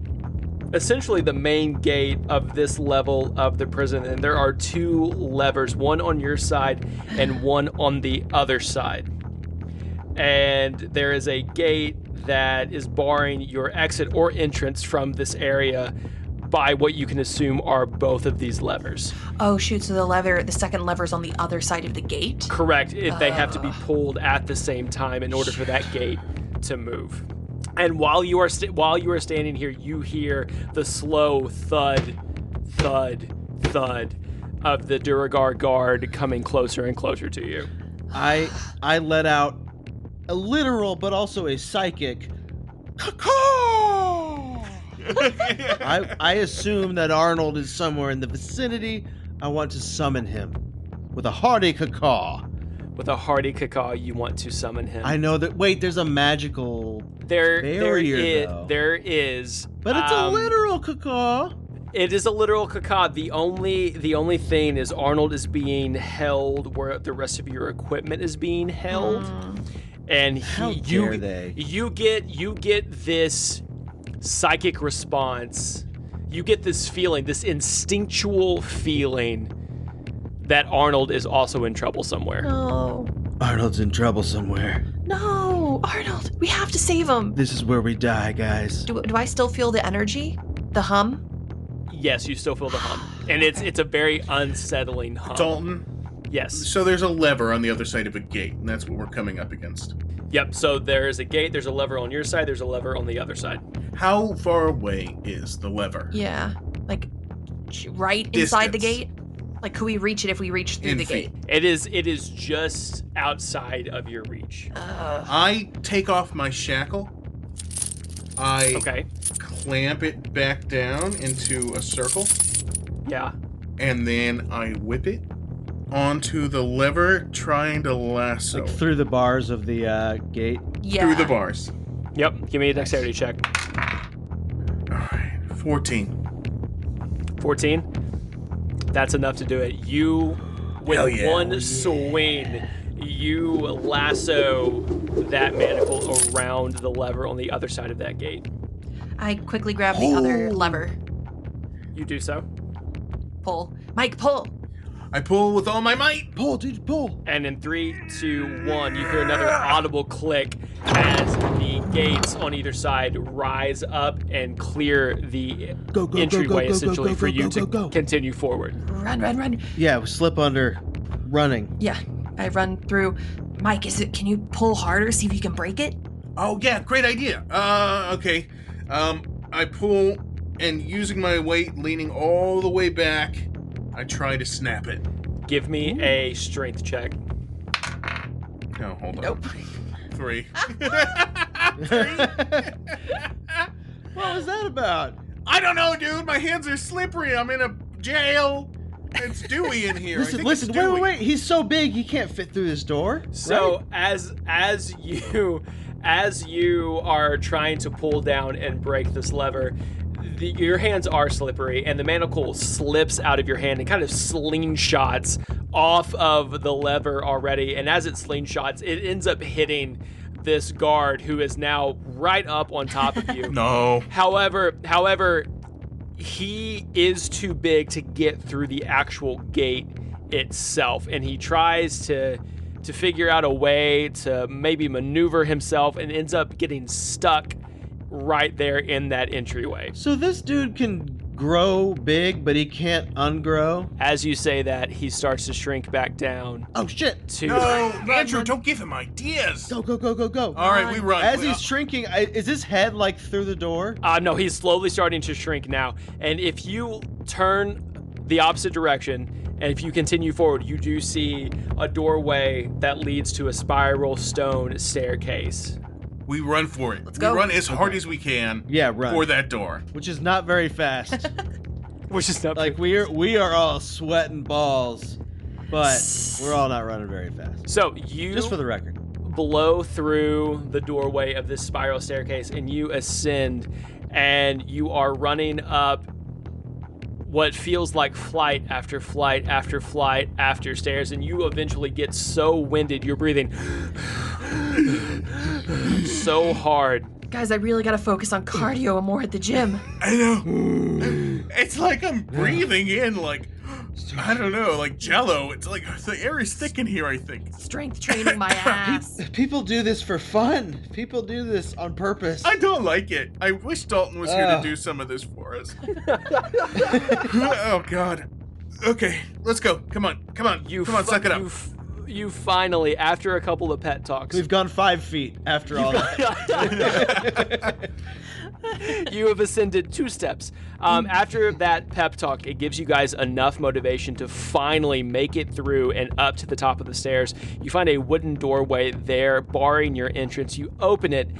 Speaker 2: essentially the main gate of this level of the prison, and there are two levers, one on your side and one on the other side. And there is a gate that is barring your exit or entrance from this area by what you can assume are both of these levers.
Speaker 6: Oh, shoot, so the second lever's on the other side of the gate?
Speaker 2: Correct. They have to be pulled at the same time in order for that gate to move. And while you are standing here, you hear the slow thud, thud, thud of the Duragar guard coming closer and closer to you.
Speaker 5: I let out a literal but also a psychic caw. I assume that Arnold is somewhere in the vicinity. I want to summon him with a hearty cacaw.
Speaker 2: With a hearty cacaw, you want to summon him.
Speaker 5: I know that. Wait, there's a magical barrier, though.
Speaker 2: There is.
Speaker 5: But it's a literal cacaw.
Speaker 2: It is a literal cacaw. The only thing is Arnold is being held where the rest of your equipment is being held. And you get this psychic response. You get this feeling, this instinctual feeling that Arnold is also in trouble somewhere.
Speaker 6: No.
Speaker 5: Arnold's in trouble somewhere.
Speaker 6: No, Arnold, we have to save him.
Speaker 5: This is where we die, guys.
Speaker 6: Do I still feel the energy? The hum?
Speaker 2: Yes, you still feel the hum. And it's a very unsettling hum.
Speaker 3: Dalton?
Speaker 2: Yes.
Speaker 3: So there's a lever on the other side of a gate, and that's what we're coming up against.
Speaker 2: Yep, so there's a gate, there's a lever on your side, there's a lever on the other side.
Speaker 3: How far away is the lever?
Speaker 6: Yeah, like right inside the gate? Like, could we reach it if we reach through the gate?
Speaker 2: It is just outside of your reach.
Speaker 3: I take off my shackle. I clamp it back down into a circle.
Speaker 2: Yeah.
Speaker 3: And then I whip it onto the lever, trying to lasso.
Speaker 5: Like through the bars of the gate?
Speaker 6: Yeah.
Speaker 3: Through the bars.
Speaker 2: Yep, give me a dexterity check.
Speaker 3: All right, 14.
Speaker 2: 14? That's enough to do it. You, with one swing, you lasso that manacle around the lever on the other side of that gate.
Speaker 6: I quickly grab the other lever.
Speaker 2: You do so.
Speaker 6: Pull. Mike, pull.
Speaker 3: I pull with all my might.
Speaker 5: Pull, dude, pull.
Speaker 2: And in 3, 2, 1, you hear another audible click as the gates on either side rise up and clear the entryway, essentially, for you to continue forward.
Speaker 6: Run.
Speaker 5: Yeah, we slip under, running.
Speaker 6: Yeah, I run through. Mike, can you pull harder, see if you can break it?
Speaker 3: Oh, yeah, great idea. Okay. I pull, and using my weight, leaning all the way back, I try to snap it.
Speaker 2: Give me a strength check.
Speaker 3: No, hold on.
Speaker 6: Nope.
Speaker 3: 3.
Speaker 5: What was that about?
Speaker 3: I don't know, dude. My hands are slippery. I'm in a jail. It's Dewey in here.
Speaker 5: Listen, wait. He's so big, he can't fit through this door.
Speaker 2: So
Speaker 5: right?
Speaker 2: as you are trying to pull down and break this lever, your hands are slippery, and the manacle slips out of your hand and kind of slingshots off of the lever already. And as it slingshots, it ends up hitting this guard who is now right up on top of you.
Speaker 3: No.
Speaker 2: However, he is too big to get through the actual gate itself, and he tries to figure out a way to maybe maneuver himself and ends up getting stuck right there in that entryway.
Speaker 5: So this dude can grow big, but he can't ungrow?
Speaker 2: As you say that, he starts to shrink back down.
Speaker 5: Oh, shit.
Speaker 3: No, Andrew, don't give him ideas.
Speaker 5: Go.
Speaker 3: All right, we run.
Speaker 5: As he's shrinking, is his head, like, through the door?
Speaker 2: No, he's slowly starting to shrink now. And if you turn the opposite direction, and if you continue forward, you do see a doorway that leads to a spiral stone staircase.
Speaker 3: We run for it.
Speaker 6: Let's go.
Speaker 3: We run as hard as we can.
Speaker 5: Yeah, run.
Speaker 3: For that door.
Speaker 5: Which is not very fast.
Speaker 2: Which is not
Speaker 5: like we are all sweating balls, but we're all not running very fast.
Speaker 2: So you
Speaker 5: just for the record,
Speaker 2: blow through the doorway of this spiral staircase and you ascend, and you are running up what feels like flight after flight after flight after stairs, and you eventually get so winded you're breathing so hard.
Speaker 6: Guys, I really gotta focus on cardio and more at the gym.
Speaker 3: I know. It's like I'm breathing in, like, I don't know, like Jello. It's like the air is thick in here, I think.
Speaker 6: Strength training my ass.
Speaker 5: People do this for fun. People do this on purpose.
Speaker 3: I don't like it. I wish Dalton was here to do some of this for us. Oh, God. Okay, let's go. Come on, suck it up.
Speaker 2: You finally, after a couple of pet talks...
Speaker 5: We've gone 5 feet after all that.
Speaker 2: You have ascended 2 steps. After that pep talk, it gives you guys enough motivation to finally make it through and up to the top of the stairs. You find a wooden doorway there, barring your entrance. You open it,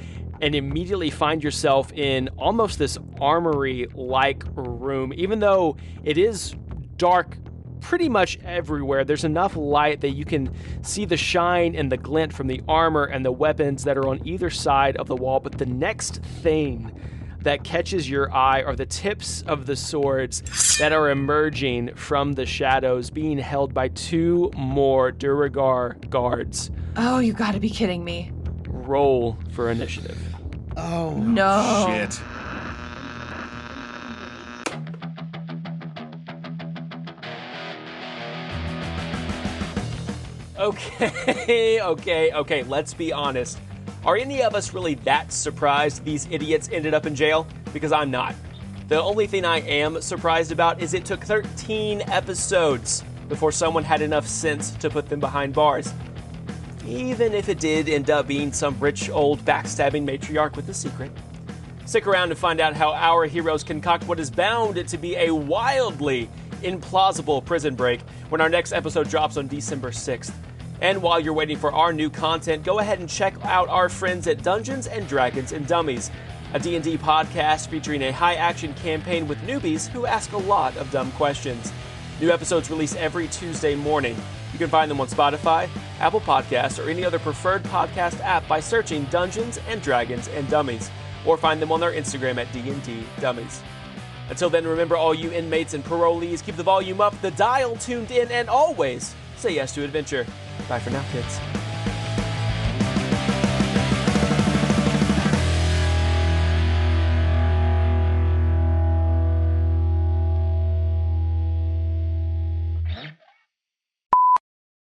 Speaker 2: and immediately find yourself in almost this armory-like room. Even though it is dark pretty much everywhere, there's enough light that you can see the shine and the glint from the armor and the weapons that are on either side of the wall. But the next thing that catches your eye are the tips of the swords that are emerging from the shadows, being held by 2 more Duergar guards.
Speaker 6: Oh, you gotta be kidding me.
Speaker 2: Roll for initiative.
Speaker 5: Oh,
Speaker 6: No.
Speaker 3: Shit.
Speaker 2: Okay, let's be honest. Are any of us really that surprised these idiots ended up in jail? Because I'm not. The only thing I am surprised about is it took 13 episodes before someone had enough sense to put them behind bars. Even if it did end up being some rich old backstabbing matriarch with a secret. Stick around to find out how our heroes concoct what is bound to be a wildly implausible prison break when our next episode drops on December 6th. And while you're waiting for our new content, go ahead and check out our friends at Dungeons & Dragons & Dummies, a D&D podcast featuring a high-action campaign with newbies who ask a lot of dumb questions. New episodes release every Tuesday morning. You can find them on Spotify, Apple Podcasts, or any other preferred podcast app by searching Dungeons & Dragons & Dummies, or find them on their Instagram at D&D Dummies. Until then, remember, all you inmates and parolees, keep the volume up, the dial tuned in, and always say yes to adventure. Bye for now, kids.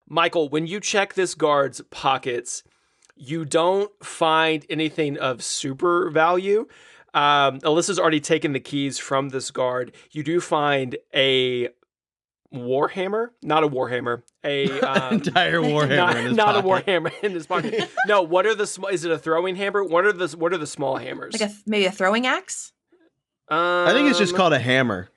Speaker 2: Michael, when you check this guard's pockets, you don't find anything of super value. Alyssa's already taken the keys from this guard. You do find a warhammer, not a warhammer,
Speaker 5: entire warhammer in his
Speaker 2: not
Speaker 5: pocket.
Speaker 2: a warhammer in his pocket. No, what are the small? Is it a throwing hammer? What are the small hammers?
Speaker 6: Like maybe a throwing axe?
Speaker 5: I think it's just called a hammer.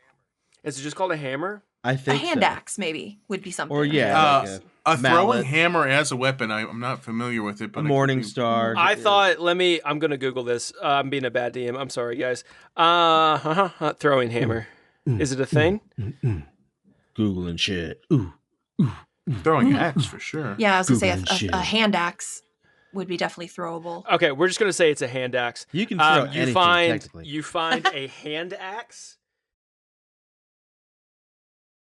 Speaker 2: Is it just called a hammer?
Speaker 5: I
Speaker 6: A
Speaker 5: think
Speaker 6: hand
Speaker 5: so.
Speaker 6: axe maybe would be something.
Speaker 5: Or yeah, like
Speaker 3: A throwing
Speaker 5: mallet.
Speaker 3: hammer as a weapon, I'm not familiar with it.
Speaker 5: A
Speaker 3: But
Speaker 5: morning star.
Speaker 2: I thought, I'm going to Google this. I'm being a bad DM. I'm sorry, guys. Throwing hammer. Is it a thing?
Speaker 5: Googling shit. Ooh.
Speaker 3: Throwing axe for sure.
Speaker 6: Yeah, I was going
Speaker 5: Googling
Speaker 6: to say
Speaker 5: shit.
Speaker 6: a hand axe would be definitely throwable.
Speaker 2: Okay, we're just going to say it's a hand axe.
Speaker 5: You can throw anything, technically.
Speaker 2: You find a hand axe